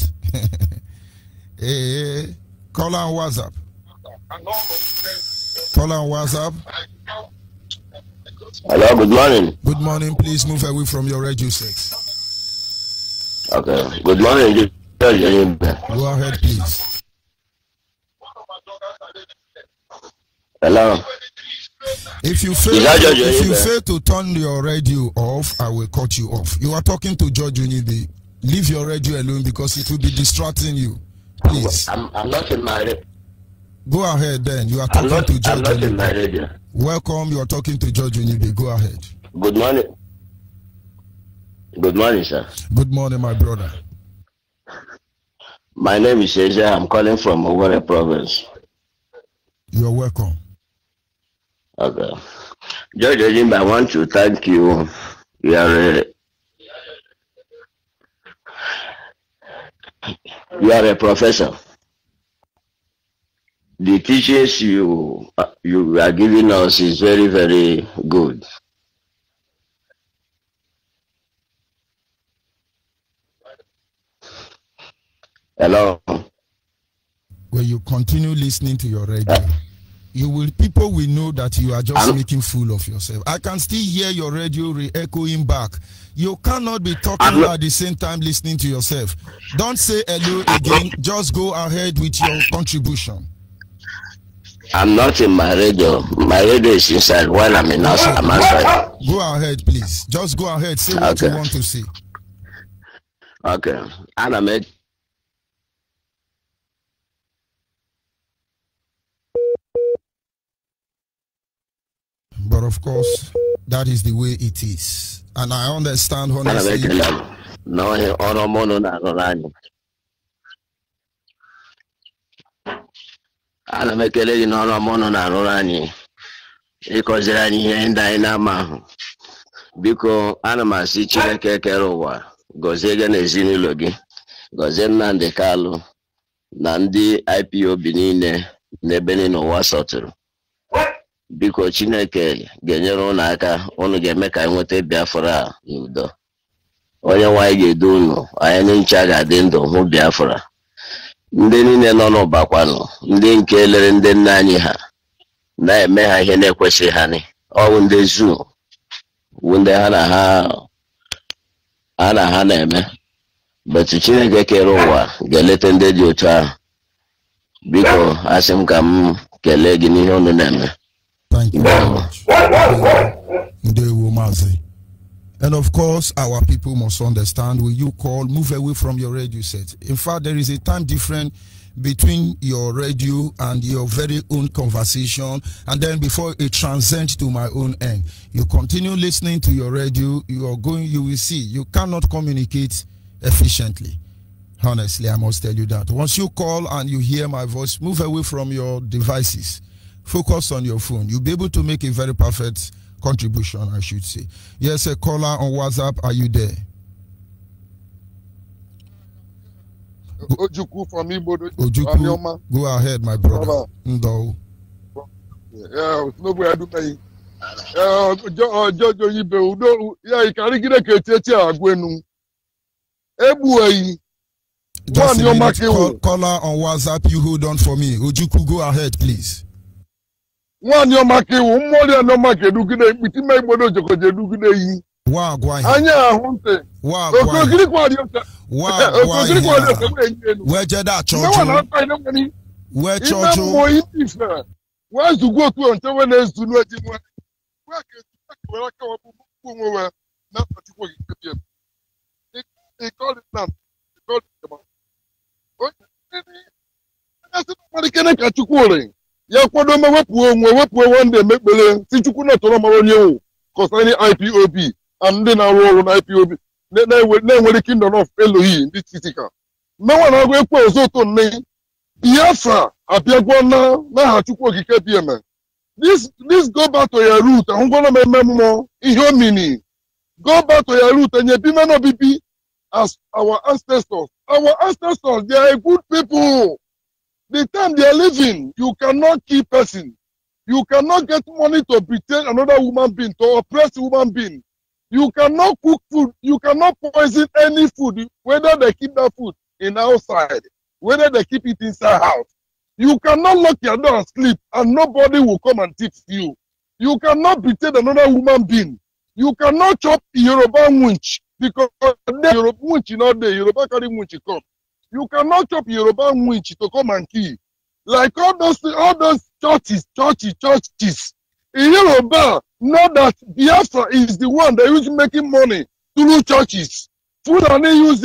call on WhatsApp. Call on WhatsApp. Hello, good morning. Good morning. Please move away from your radio set. Okay. Good morning. Go ahead, please. Hello. If you fail to turn your radio off, I will cut you off. You are talking to George Onibe. Leave your radio alone because it will be distracting you. Please. I'm not in my radio. Go ahead then. You are talking to George Onibe. I'm not in my radio. Welcome. You are talking to George Onibe. Go ahead. Good morning. Good morning, sir. Good morning, my brother. My name is Eja. I'm calling from Owerri province. You're welcome. Okay. George Onibe, I want to thank you. You are a professor. The teachings you are giving us is very, very good. Hello. When you continue listening to your radio, people will know that you are just making fool of yourself. I can still hear your radio re-echoing back. You cannot be talking at the same time listening to yourself. Don't say hello again. Just go ahead with your contribution. I'm not in my radio. My radio is inside while I'm in outside. I'm outside. Go ahead, please. Just go ahead. Say what you want to say. Okay. And I made. But of course, that is the way it is. And I understand honestly. No, ana mekele gị n'ọrụ ọma ụnụ na-arụrụ anyị ịkọziri anyị ihe ndị anyị na-ama ahụ. Biko ana m asị Chineke kere ụwa gọzie gị na ezinụlọ gị, gọzie Nnamdi Kalu na ndị IPOB niile n'ebe niile ụwa sọtụrụ. Biko Chineke ga-enyere ụnụ aka, ụnụ ga-eme ka anyị nweta Biafra n'udo. Onye nwanyị ga-edu ụnụ, anyị ncha ga-adị ndụ hụ Biafra. Ndị niile nọ n'ụbakwanụ, ndị nke lere ndị nna anyị ha na-eme ha ihe na-ekwesịghị ha ni ọwụ ndị zu wu ndị ha na ha na-eme. Betu Chineke kere ụwa ga-eleta ndị dị otu ahụ. Biko asị m ka m kelee gị n'ihe unu na-eme. Thank you very much. Ndewo Mazi. And of course, our people must understand, when you call, move away from your radio set. In fact, there is a time difference between your radio and your very own conversation, and then before it transcends to my own end. You continue listening to your radio, you will see, you cannot communicate efficiently. Honestly, I must tell you that. Once you call and you hear my voice, move away from your devices. Focus on your phone. You'll be able to make a very perfect contribution, I should say. Yes, a caller on WhatsApp, are you there? Ojuku from Igbo. Ojuku, go ahead, my brother. Ndo. Yeah, nobody I do pay. Jojo Ibe Udo, yeah, you can't get a Ketia Gwenu. Ebuai. Caller on WhatsApp, you hold on for me. Ojuku, go ahead, please. One your market, more than no market, do good, with my bodo Joko, do good. Wow, why? Anya, Hunte. Wow, where that church? Where church? Where's to go to until when there's to know it? They call it now. They call it one day make since you could not concerning IPOB and then I roll on IPOB. Then the kingdom of Elohim, this city. No one I will put so to me. Biafra, Abiagwana, Nahachuko Kikabiaman. This go back to your root. I'm gonna make more in your meaning. Go back to your root and you be man of BB as our ancestors. Our ancestors, they are good people. The time they are living, you cannot keep person. You cannot get money to pretend another woman being, to oppress a woman being. You cannot cook food. You cannot poison any food, whether they keep that food in outside, whether they keep it inside house. You cannot lock your door and sleep, and nobody will come and tip you. You cannot pretend another woman being. You cannot chop Yoruba winch, because Yoruba winch is not there. Yoruba carry winch come. You cannot chop Yoruba winch to come and kill. Like all those churches. In Yoruba, know that Biafra is the one that is making money through churches. Fulani use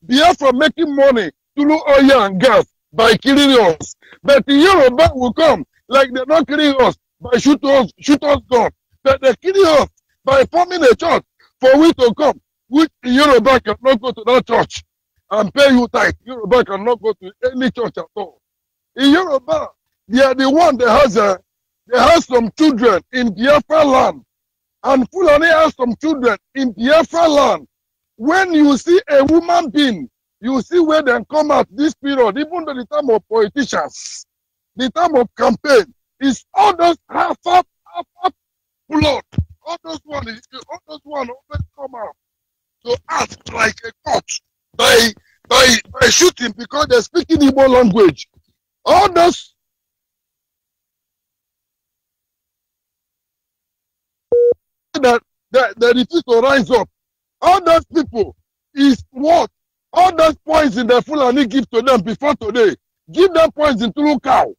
Biafra making money through oil and gas by killing us. But the Yoruba will come like they're not killing us by shoot us gun. But they're killing us by forming a church for we to come. Which Yoruba cannot go to that church and pay you tithe. Yoruba cannot go to any church at all. In Yoruba, they are the one that has some children in Biafra land. And Fulani has some children in Biafra land. When you see a woman being, you see where they come out this period, even though the time of politicians, the time of campaign, is all those half blood. All those one always come out to act like a court by shooting because they're speaking Igbo language. All those that refuse to rise up, all those people is what? All those poison that Fulani give to them before today. Give them poison through cow,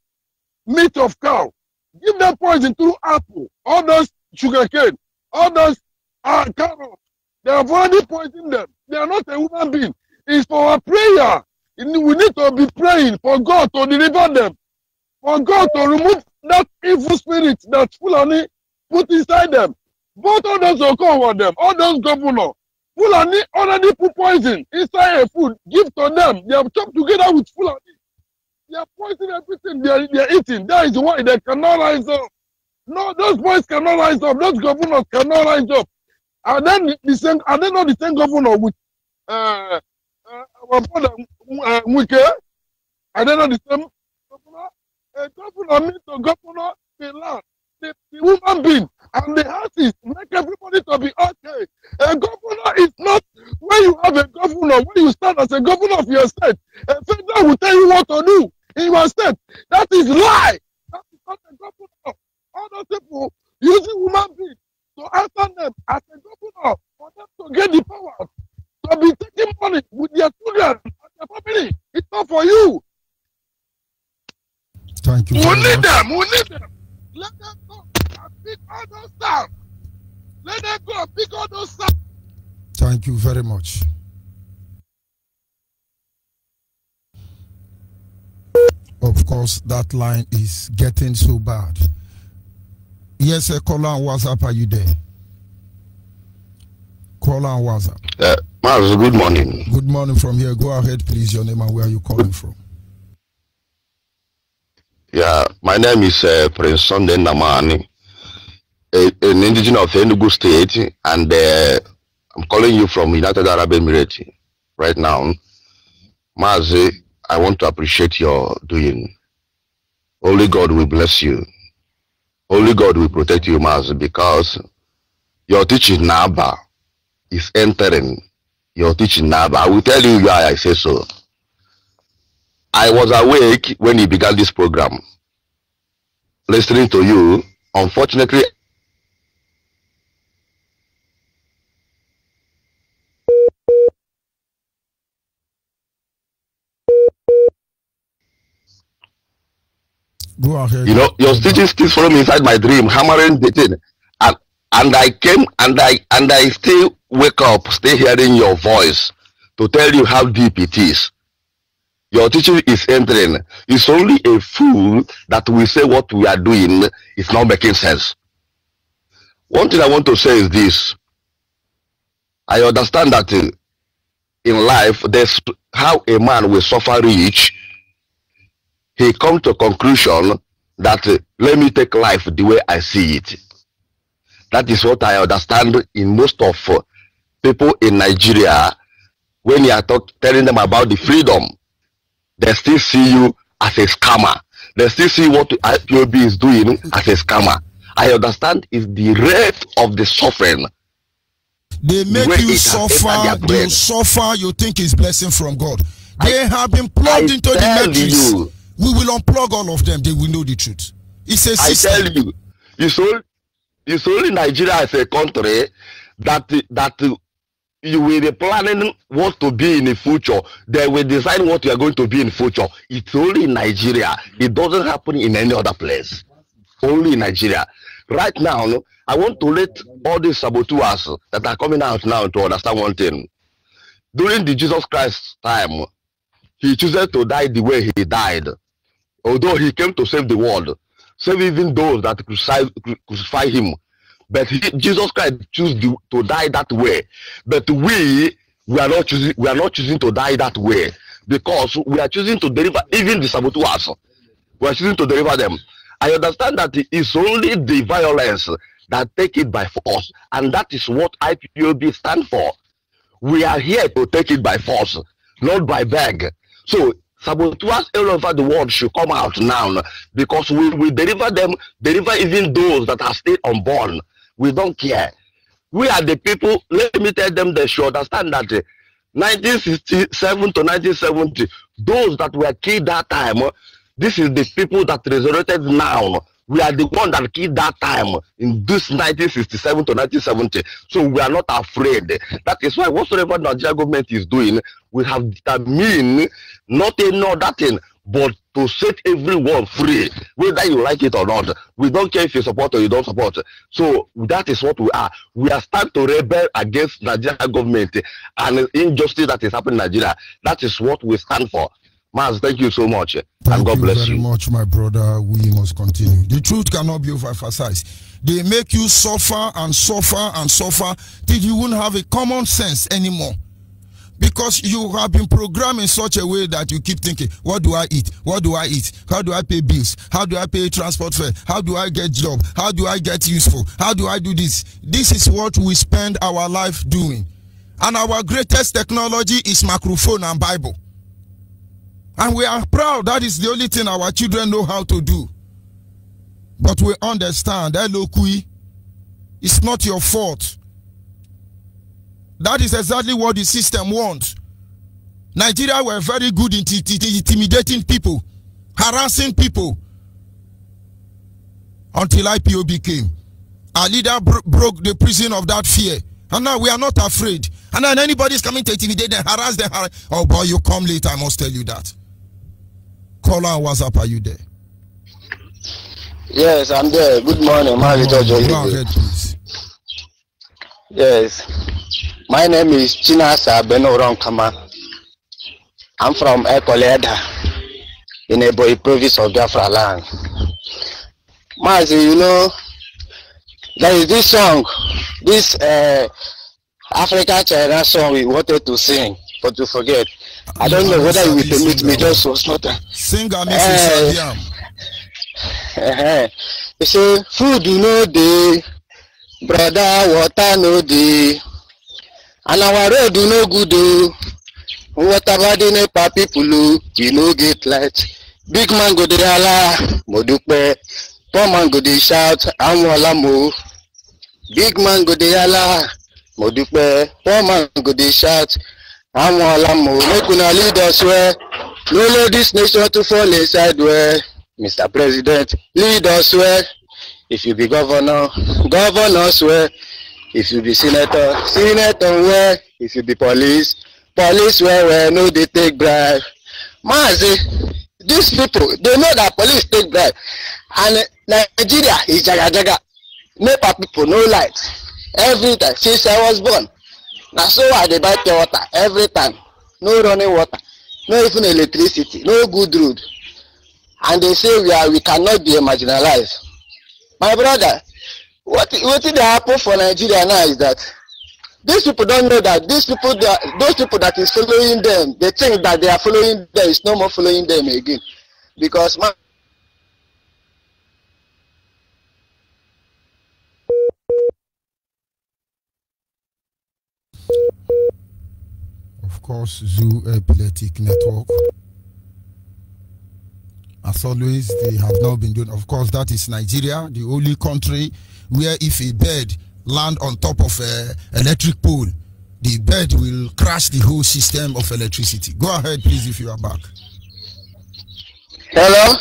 meat of cow. Give them poison through apple. All those sugarcane, all those carrots. They have already poisoned them. They are not a human being. It's for a prayer. We need to be praying for God to deliver them. For God to remove that evil spirit that Fulani put inside them. Both of those will come over them. All those governors. Fulani already put poison inside a food. Give to them. They have chopped together with Fulani. They have poisoned everything they are eating. That is why they cannot rise up. No, those boys cannot rise up. Those governors cannot rise up. And then are they not the same governor with our brother Wike? Are they not the same governor? A governor means to governor the land, the human being, and the houses make everybody to be okay. A governor is not when you have a governor, when you stand as a governor of your state, a federal will tell you what to do in your state. That is lie. That is not a governor. All those people using human beings to answer them as a governor for them to get the power to be taking money with their children and their family. It's not for you. Thank you. We need them. Let them go and pick all those stuff. Let them go and pick all those stuff Thank you very much. Of course, that line is getting so bad. Yes, caller on WhatsApp, are you there? Caller on WhatsApp. Miles, good morning. Good morning from here. Go ahead, please. Your name and where are you calling from? Yeah, my name is Prince Sunday Namani, an indigenous of Enugu State, and I'm calling you from United Arab Emirates right now. Mazi, I want to appreciate your doing. Only God will bless you. Only God will protect you, Mazi, because your teaching Naba is entering. Your teaching Naba. I will tell you why I say so. I was awake when you began this program, listening to you. Unfortunately, go ahead. You know, your teaching still follow me inside my dream, hammering the thing, and I came and I still wake up, stay hearing your voice to tell you how deep it is. Your teaching is entering. It's only a fool that will say what we are doing is not making sense. One thing I want to say is this. I understand that in life, there's how a man will suffer rich. He comes to a conclusion that let me take life the way I see it. That is what I understand in most of people in Nigeria. When you are telling them about the freedom, they still see you as a scammer. They still see what IPOB is doing as a scammer. I understand is the rate of the suffering. They make you suffer, you suffer, you think it's blessing from God. They have been plugged into the matrix. We will unplug all of them, they will know the truth. It's a system. I tell you, it's only Nigeria as a country that you will be planning what to be in the future. They will decide what you are going to be in the future. It's only in Nigeria. It doesn't happen in any other place. Only in Nigeria. Right now, I want to let all these saboteurs that are coming out now to understand one thing. During the Jesus Christ time, he chooses to die the way he died. Although he came to save the world, save even those that crucify him. But Jesus Christ chose to die that way. But we are not choosing to die that way, because we are choosing to deliver even the saboteurs. We are choosing to deliver them. I understand that it's only the violence that take it by force, and that is what IPOB stand for. We are here to take it by force, not by beg. So saboteurs all over the world should come out now, because we deliver them, deliver even those that are still unborn. We don't care. We are the people. Let me tell them they should understand that 1967 to 1970, those that were killed that time, this is the people that resurrected now. We are the one that killed that time in this 1967 to 1970. So we are not afraid. That is why whatsoever the Nigerian government is doing, we have determined not another thing, but to set everyone free, whether you like it or not. We don't care if you support or you don't support. So that is what we are. We are starting to rebel against Nigerian government and injustice that is happening in Nigeria. That is what we stand for. Maz, thank you so much. And God bless you. Thank you very much, my brother. We must continue. The truth cannot be overemphasized. They make you suffer and suffer and suffer till you won't have a common sense anymore. Because you have been programmed in such a way that you keep thinking, what do I eat? What do I eat? How do I pay bills? How do I pay transport fare? How do I get job? How do I get useful? How do I do this? This is what we spend our life doing. And our greatest technology is microphone and Bible. And we are proud that is the only thing our children know how to do. But we understand, Elokui, it's not your fault. That is exactly what the system wants. Nigeria were very good in intimidating people, harassing people, until IPOB came. Our leader broke the prison of that fear. And now we are not afraid. And then anybody is coming to intimidate them, harass them. Oh boy, you come late, I must tell you that. Caller on WhatsApp, are you there? Yes, I'm there. Good morning, Margaret. Go ahead, please. Yes. My name is Chinasa Benoronkama. I'm from Ekoleda in Ebonyi province of Biafra land. Mazi, you know, there is this song, this African China song we wanted to sing, but to forget. I don't know whether you will permit me, just was not a... Sing a You say, food no dey, brother, water no dey, and our road no good o. Whatever the NEPA people we no get light. Big man go dey holla, modupe. Poor man go dey shout, amwala mo. Big man go dey holla, modupe. Poor man go dey shout, amwala mo. Make una lead us where, no let this nation to fall inside where. Mr. President, lead us where. If you be governor, governor where. If you be senator, senator where. If you be police, police where no they take bribe. Mazi, these people, they know that police take bribe. And Nigeria is jaga. NEPA people, no light. Every time, since I was born. Now so I they buy pure water every time. No running water, no even electricity, no good road. And they say we cannot be marginalized. My brother, what did happen for Nigeria now is that these people don't know that those people that is following them, they think that they are following them, is no more following them again. Because of course, Zoo Epileptic Network. As always, they have not been doing. Of course, that is Nigeria, the only country where if a bird land on top of an electric pole, the bird will crash the whole system of electricity. Go ahead, please, if you are back. Hello?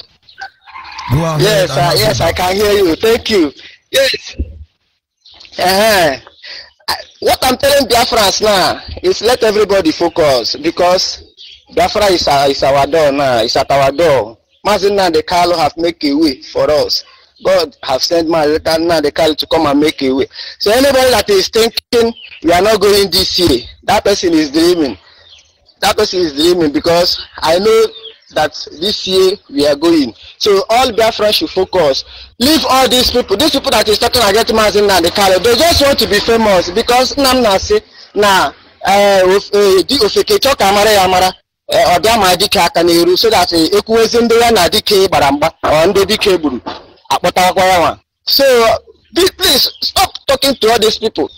Go ahead. Yes, I can hear you. Thank you. Yes. What I'm telling Biafrans now is let everybody focus, because Biafra is our door now. It's at our door. Mazina de Carlo have make a way for us. God have sent Mazina de Carlo to come and make a way. So anybody that is thinking we are not going this year, that person is dreaming. That person is dreaming, because I know that this year we are going. So all Biafra should focus. Leave all these people that is talking against Mazina de Carlo. They just want to be famous, because Namna say now ofeke choka amara Odama dike aka n'iru, so that ekwuwezi ndị ya na dike gbara mgba or ndị dike gburu akpọtakwa ya nwa. So please stop talking to all these people.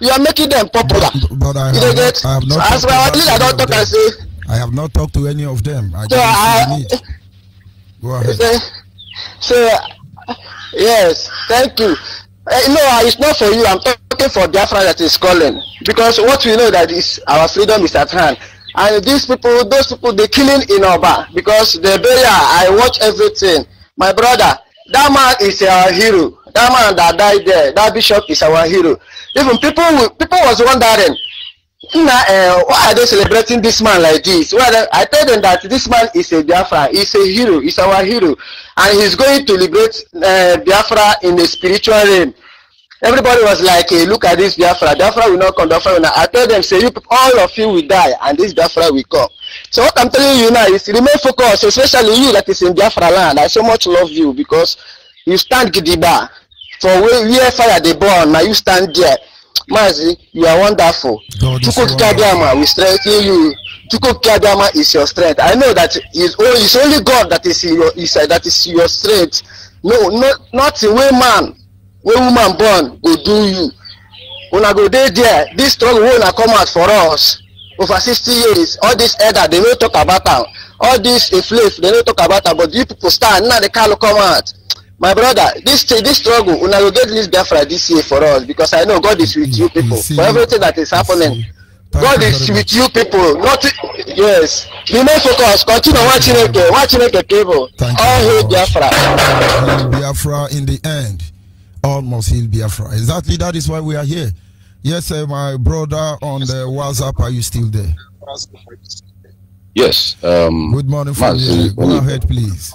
You are making them popular. But I have not talked to any of them. Go ahead. So yes, thank you. No, it's not for you. I'm talking for Biafra that is calling, because what we know that is our freedom is at hand. And those people, they killing in Oba, because the burial, I watch everything. My brother, that man is our hero. That man that died there, that bishop is our hero. Even people was wondering, why are they celebrating this man like this? Well, I tell them that this man is a Biafra, he's a hero, he's our hero, and he's going to liberate Biafra in the spiritual realm. Everybody was like, hey, look at this Biafra. Biafra will not come. Biafra will not. I told them, say, all of you will die, and this Biafra will come. So what I'm telling you now is remain focused, especially you that is in Biafra land. I so much love you, because you stand Gidiba. For where fire they burn, now you stand there. Mazi, you are wonderful. Chukwu Kadiama will strengthen you. Chukwu Kadiama is your strength. I know that it's only God that is your strength. No, not a way man. When woman born go do you. When I go there, this struggle will not come out for us. Over 60 years, all this elder, they don't talk about them. All this slave, they don't talk about them. But you people stand, now they can't come out. My brother, this struggle, when I go get this Biafra this year for us, because I know God is with you people. For everything that is happening, God is with you people. Not yes. Remain focused. Continue watching the cable. All hate Biafra. Biafra in the end. All must heal Biafra. Exactly, that is why we are here. Yes, my brother on the WhatsApp, are you still there? Yes. Good morning from you. Go ahead, please.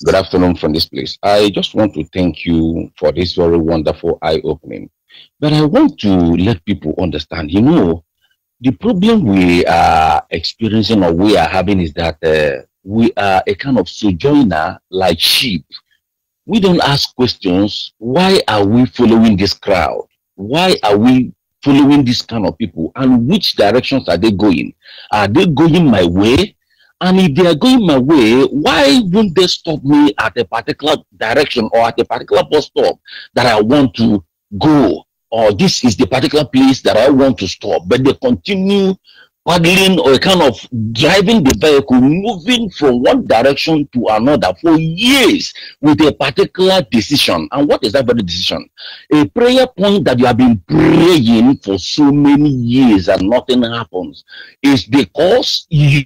Good afternoon from this place. I just want to thank you for this very wonderful eye-opening. But I want to let people understand, the problem we are experiencing or we are having is that we are a kind of sojourner like sheep. We don't ask questions. Why are we following this crowd? Why are we following this kind of people? And which directions are they going? Are they going my way? And if they are going my way, why won't they stop me at a particular direction or at a particular bus stop that I want to go? Or this is the particular place that I want to stop? But they continue paddling or kind of driving the vehicle, moving from one direction to another for years with a particular decision. And what is that very decision? A prayer point that you have been praying for so many years and nothing happens is because you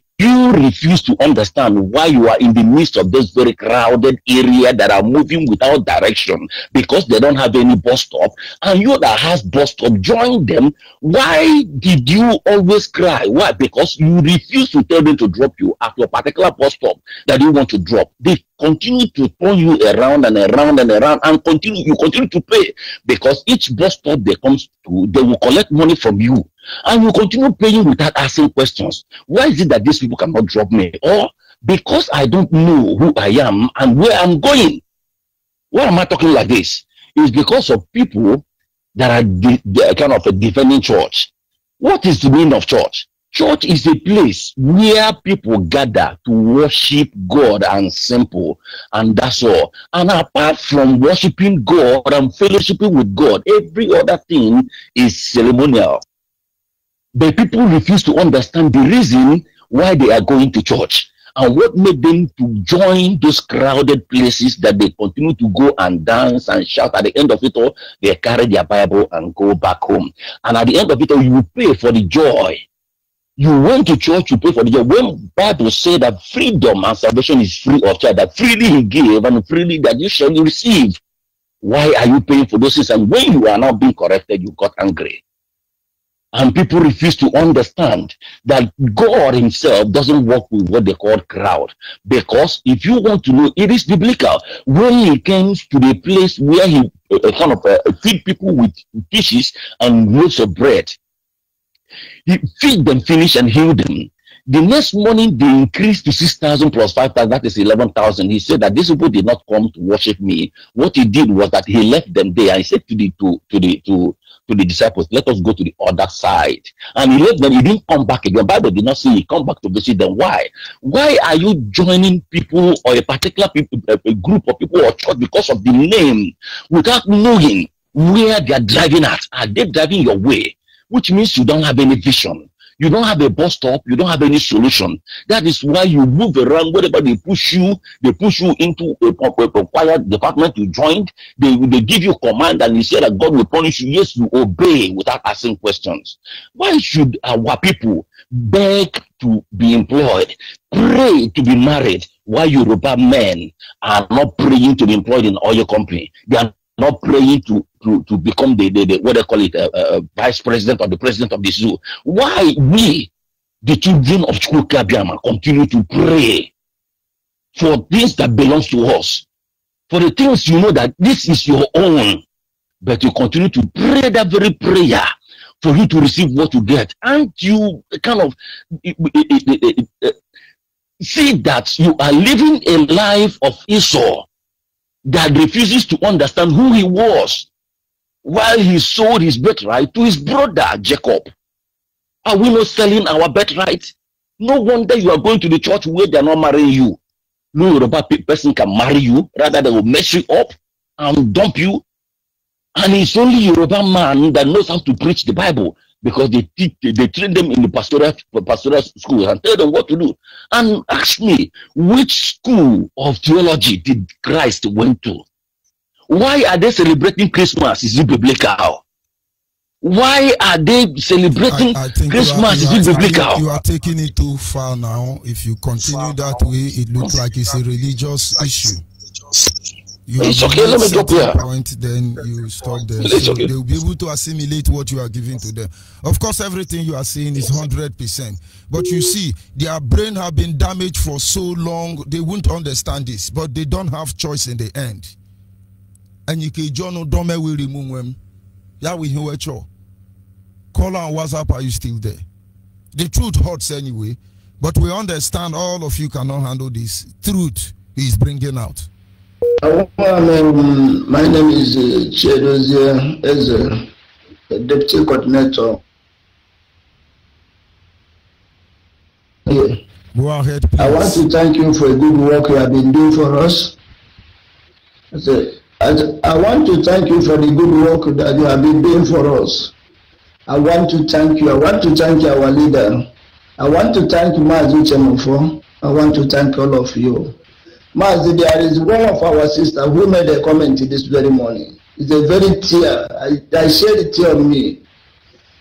refuse to understand why you are in the midst of this very crowded area that are moving without direction because they don't have any bus stop, and you that has bus stop, join them. Why did you always cry? Why? Because you refuse to tell them to drop you at your particular bus stop that you want to drop. They continue to turn you around and around and around, and you continue to pay because each bus stop they come to, they will collect money from you. And you continue paying without asking questions. Why is it that these people cannot drop me? Or because I don't know who I am and where I'm going. Why am I talking like this? It's because of people that are kind of a defending church. What is the meaning of church? Church is a place where people gather to worship God and simple, and that's all. And apart from worshiping God and fellowshipping with God, every other thing is ceremonial. But people refuse to understand the reason why they are going to church and what made them to join those crowded places that they continue to go and dance and shout. At the end of it all, they carry their Bible and go back home. And at the end of it all, you pay for the joy. You went to church, you pay for the joy. When Bible said that freedom and salvation is free of charge, that freely he gave and freely that you shall receive. Why are you paying for those things? And when you are not being corrected, you got angry. And people refuse to understand that God himself doesn't work with what they call crowd. Because if you want to know, it is biblical. When he comes to the place where he kind of feed people with fishes and loaves of bread, he feed them, finish, and heal them. The next morning, they increased to 6,000 plus 5,000, that is 11,000. He said that these people did not come to worship me. What he did was that he left them there and he said to the disciples, let us go to the other side. And he left them, he didn't come back again. The Bible did not say he come back to visit them. Why? Why are you joining people or a particular people, a group of people or church because of the name without knowing where they are driving at? Are they driving your way? Which means you don't have any vision. You don't have a bus stop. You don't have any solution. That is why you move around. Wherever they push you into a quiet department you joined. They give you command and you say that God will punish you. Yes, you obey without asking questions. Why should our people beg to be employed, pray to be married, while Yoruba men are not praying to be employed in oil company? They are not praying to become the what they call it, vice president or the president of the zoo. Why we, the children of Chukwukabiama, continue to pray for things that belongs to us, for the things you know that this is your own, but you continue to pray that very prayer for you to receive what you get, and you kind of see that you are living a life of Esau that refuses to understand who he was while he sold his birthright to his brother Jacob. Are we not selling our birthright? No wonder you are going to the church where they are not marrying you. No Yoruba person can marry you, rather they will mess you up and dump you. And it's only Yoruba man that knows how to preach the Bible, because they train them in the pastoral school and tell them what to do. And ask me, which school of theology did Christ went to? Why are they celebrating Christmas? Is it biblical? Why are they celebrating Christmas? Is it biblical? You are taking it too far now. If you continue that way, it looks like it's a religious issue. It's okay, let me drop here. Point, then you stop there. So okay. They will be able to assimilate what you are giving to them. Of course, everything you are saying is 100%. But you see, their brain have been damaged for so long, they won't understand this. But they don't have choice in the end. And you can John Odome will remove them. Yeah, we hear you. Call on WhatsApp. Are you still there? The truth hurts anyway, but we understand all of you cannot handle this. Truth is bringing out. My name is Chedozie Ezel, the Deputy Coordinator. Go ahead, please. I want to thank you for a good work you have been doing for us. I want to thank you for the good work that you have been doing for us. I want to thank you. I want to thank our leader. I want to thank Mazi Chemofo. I want to thank all of you. Mazi, there is one of our sisters who made a comment this very morning. It's a very tear. I shed a tear on me.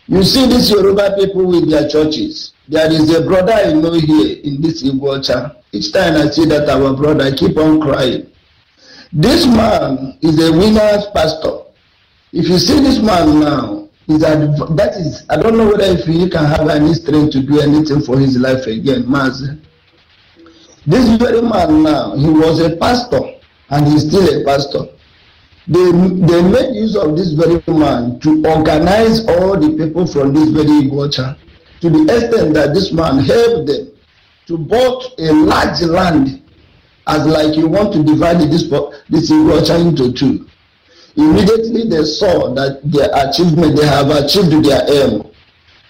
You see these Yoruba people with their churches. There is a brother I know here in this Igbocha. Each time I see that our brother, I keep on crying. This man is a winner's pastor. If you see this man now, I don't know whether if he can have any strength to do anything for his life again, Mazi. This very man now, he was a pastor and he's still a pastor. They made use of this very man to organize all the people from this very Igbocha, to the extent that this man helped them to bought a large land, as like you want to divide this Igbocha into two. Immediately they saw that their achievement, they have achieved their aim.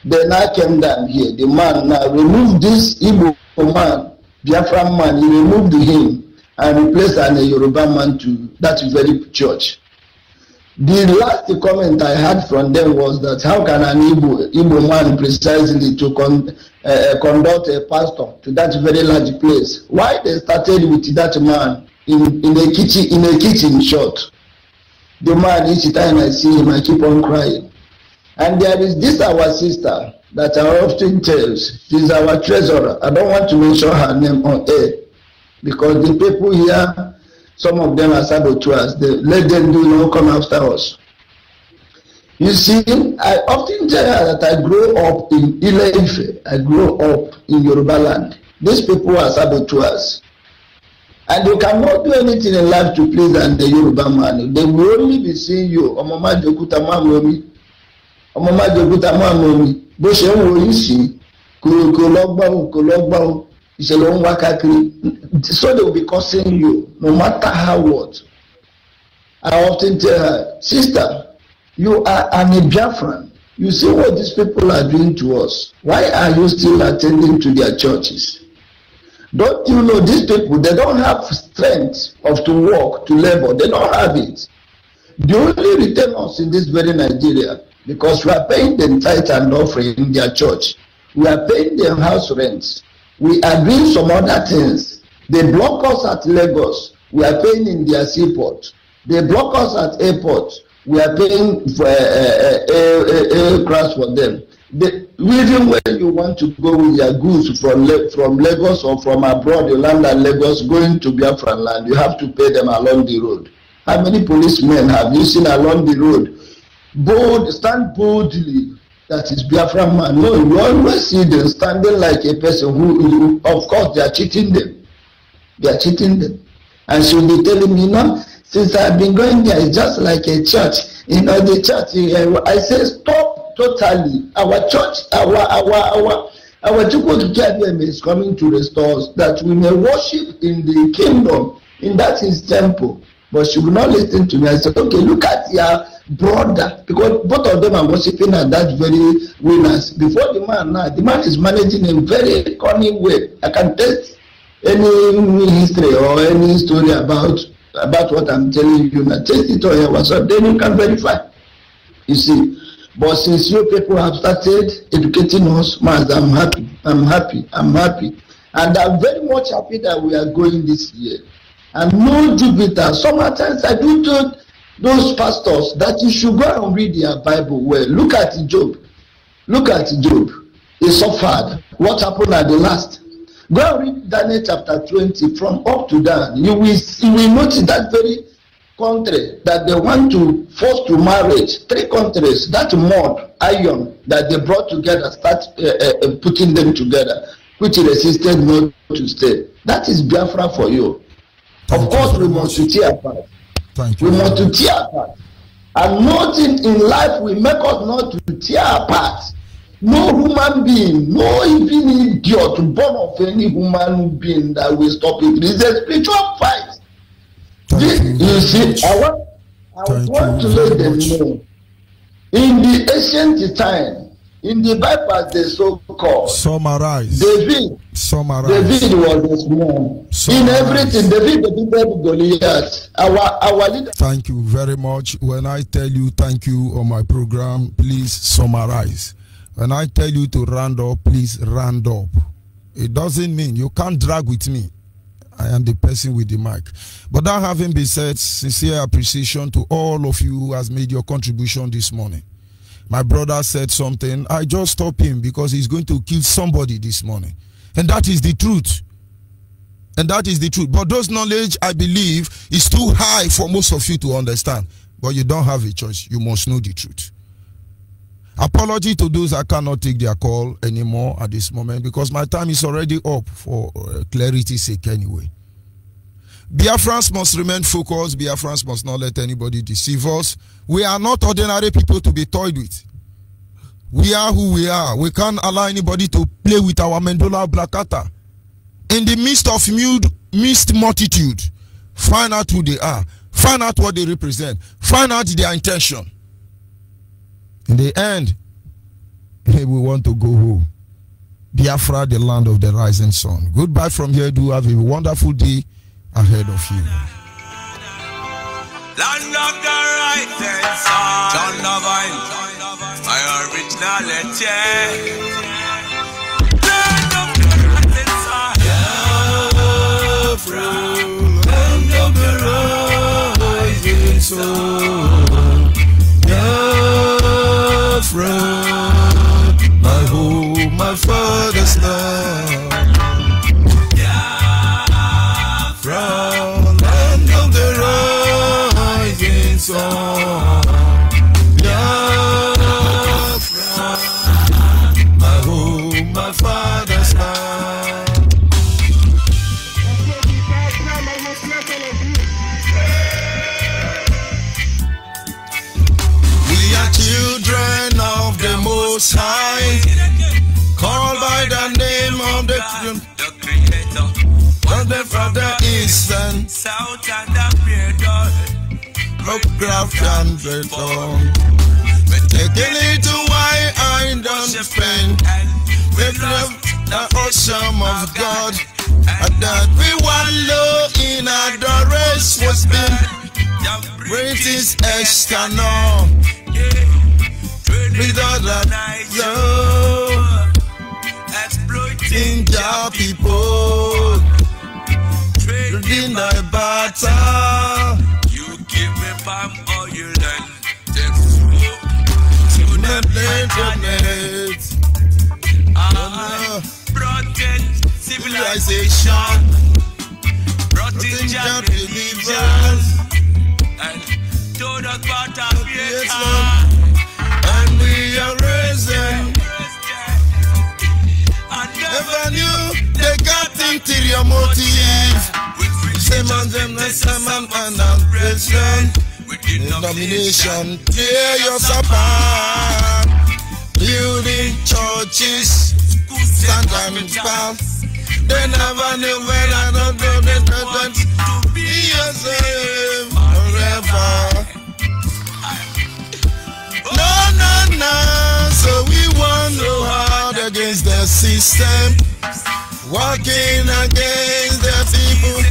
They now came down here. The man now removed this Igbo man, Biafra man, he removed him and replaced a Yoruba man to that very church. The last comment I had from them was that how can an Igbo man precisely to conduct a pastor to that very large place? Why they started with that man in a kitchen short? The man, each time I see him, I keep on crying. And there is this our sister that I often tells. She's our treasurer. I don't want to mention her name on air because the people here, some of them are saboteurs. Let them come after us. You see, I often tell her that I grew up in Ile-Ife. I grew up in Yoruba land. These people are saboteurs. And you cannot do anything in life to please the Yoruba man. They will only be seeing you. Omoma Jokuta Mamomi. Omoma Jokuta Mamomi. Bó ṣe ń wo yìí sí, kò lọ́gbọ́n, ìṣẹ̀lẹ̀ ń wá káàkiri. So they will be cursing you, no matter how what. I often tell her, sister, you are an Biafran. You see what these people are doing to us. Why are you still attending to their churches? Don't you know these people, they don't have strength to work, to labor. They don't have it. They only retain us in this very Nigeria because we are paying them tithe and offering in their church. We are paying them house rents. We are doing some other things. They block us at Lagos. We are paying in their seaport. They block us at airport. We are paying for aircraft for them. Even when you want to go with your goods from Lagos or from abroad, you land at Lagos, going to Biafran land, you have to pay them along the road. How many policemen have you seen along the road? Stand boldly. That is Biafran man. No, you always see them standing like a person who of course, they are cheating them. They are cheating them. And she'll be telling me, since I've been going there, it's just like a church. The church, I say, stop totally. Our church, our Chukwu is coming to restore us, that we may worship in the kingdom, in that his temple. But she will not listen to me. I said, okay, look at your brother, because both of them are worshiping at that very winners. Before the man is managing in a very cunning way. I can test any history or any story about what I'm telling you. Now test it on your WhatsApp, then you can verify. You see. But since you people have started educating us, man, I'm happy. And I'm very much happy that we are going this year. And no Jupiter. Sometimes I do tell those pastors that you should go and read their Bible well. Look at Job. He suffered. What happened at the last? Go and read Daniel chapter 20 from up to down. You will notice that very country that they want to force to marriage. 3 countries, that mud, iron that they brought together, start putting them together, which resisted not to stay. That is Biafra for you. Of course, we must tear apart. We must tear apart. And nothing in life will make us not to tear apart. No human being, no even idiot born of any human being that will stop it. It's a spiritual fight. You see, I want to let them know. In the ancient time, in the Bible, they so-called summarize. David was a small. In everything, David defeated Goliath. Our leader. Thank you very much. When I tell you thank you on my program, please summarize. When I tell you to round up, please round up. It doesn't mean you can't drag with me. I am the person with the mic. But that having been said, sincere appreciation to all of you who has made your contribution this morning. My brother said something. I just stopped him because he's going to kill somebody this morning. And that is the truth. And that is the truth. But those knowledge, I believe, is too high for most of you to understand. But you don't have a choice. You must know the truth. Apology to those I cannot take their call anymore at this moment because my time is already up for clarity's sake anyway. Biafrans must remain focused. Biafrans must not let anybody deceive us. We are not ordinary people to be toyed with. We are who we are. We can't allow anybody to play with our medulla oblongata. In the midst of mixed multitude, find out who they are. Find out what they represent. Find out their intention. In the end, we want to go home. Biafra, the land of the rising sun. Goodbye from here. Do have a wonderful day ahead of you. Land of the rising sun. John Love, my originality. Land of the rising sun. Biafra, land of the rising sun. Biafra, my home, my father's land. Biafra, land of the rising sun. Biafra, my home, my father's land. We are children of the Most High, called by the name of the Creator. From the Father, East and South and the Creator, Lovecraft and Breton. But take a little while I don't spend with the ocean of God, and that we wallow in adoration was been British external. Without that love, exploiting your people, trading the battle. You give me palm oil and take smoke to the internet. Protect civilization, protect your believers, and do not part of your. And we are raising. I never knew they got interior motive. Same on them, same on aggression. Denomination, clear your apart. Building churches, stand and pound. They never knew when I don't know the purpose to be yourself forever. No, so we want to hard against the system, working against the people.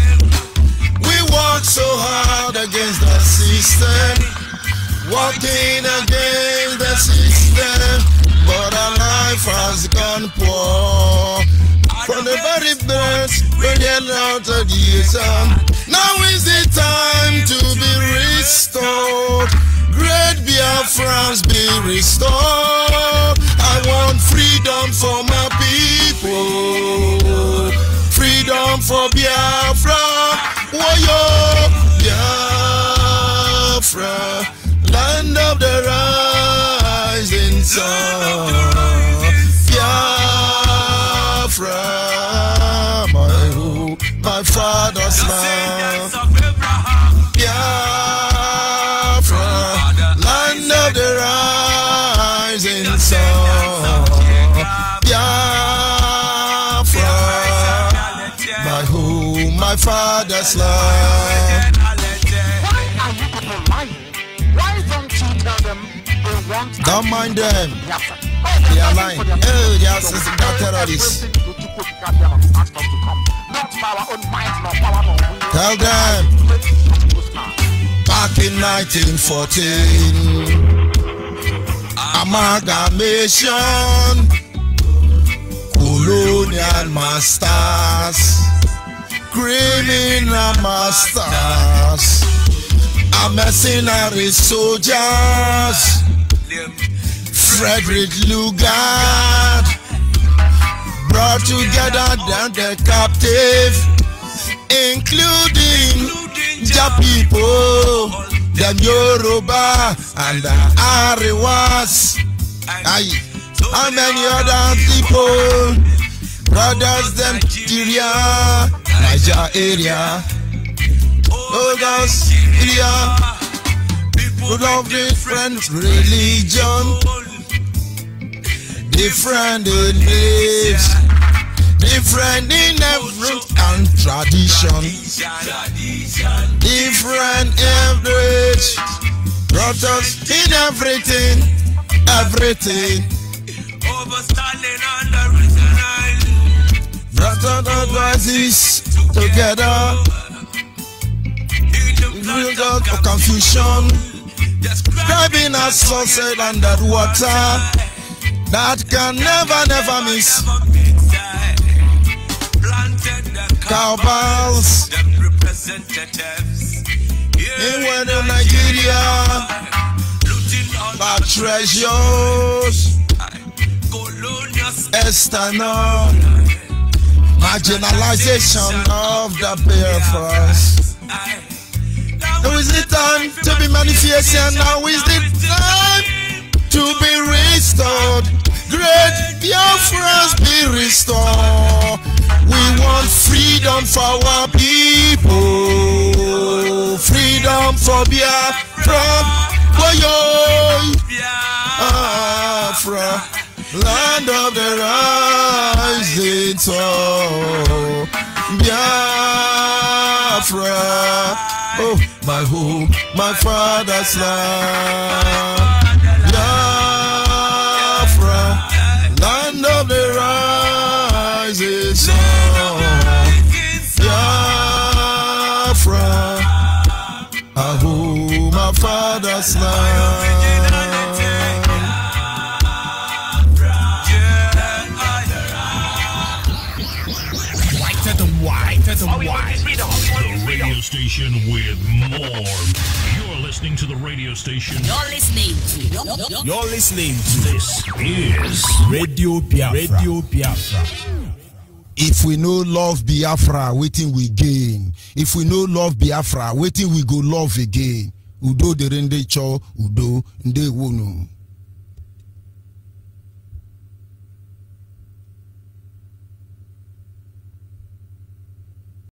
We work so hard against the system, working against the system, but our life has gone poor. From the very best, we're getting out of the sun. Now is the time to be restored. Great Biafrans be restored. I want freedom for my people. Freedom for Biafra. Woyo, Biafra, land of the rising sun. Biafra, my father's land. father's love. Why are you people lying? Why don't you tell them they want? Don't mind them. They are lying. Oh, they are terrorists. Tell them. Back in 1914, amalgamation, colonial masters, criminal masters, mercenary soldiers, Frederick Lugard, brought together the captive, including the people, the Yoruba and the Ariwas, and many other people, brothers, them Niger area, others area, people of different religion, different beliefs, different in every and tradition, different average, brought us in everything, brought us advices together, build out for confusion, describing a sunset under water that can never miss. Cowboys in Western Nigeria, but treasures, external marginalization of the Biafras. Now is the time to be manifested, now is the time to be restored. Great Biafras be restored. We want freedom for our people, freedom for Biafra, Biafra, land of the rising sun, Biafra, oh my home, my father's land, Biafra, land of the rising sun. My father's land. The radio station with more. You're listening to the radio station. You're listening to. This is Radio Biafra. Radio Biafra. If we no love Biafra, waiting we gain. If we no love Biafra, waiting we go love again. Udo derende cho, udo nde wono.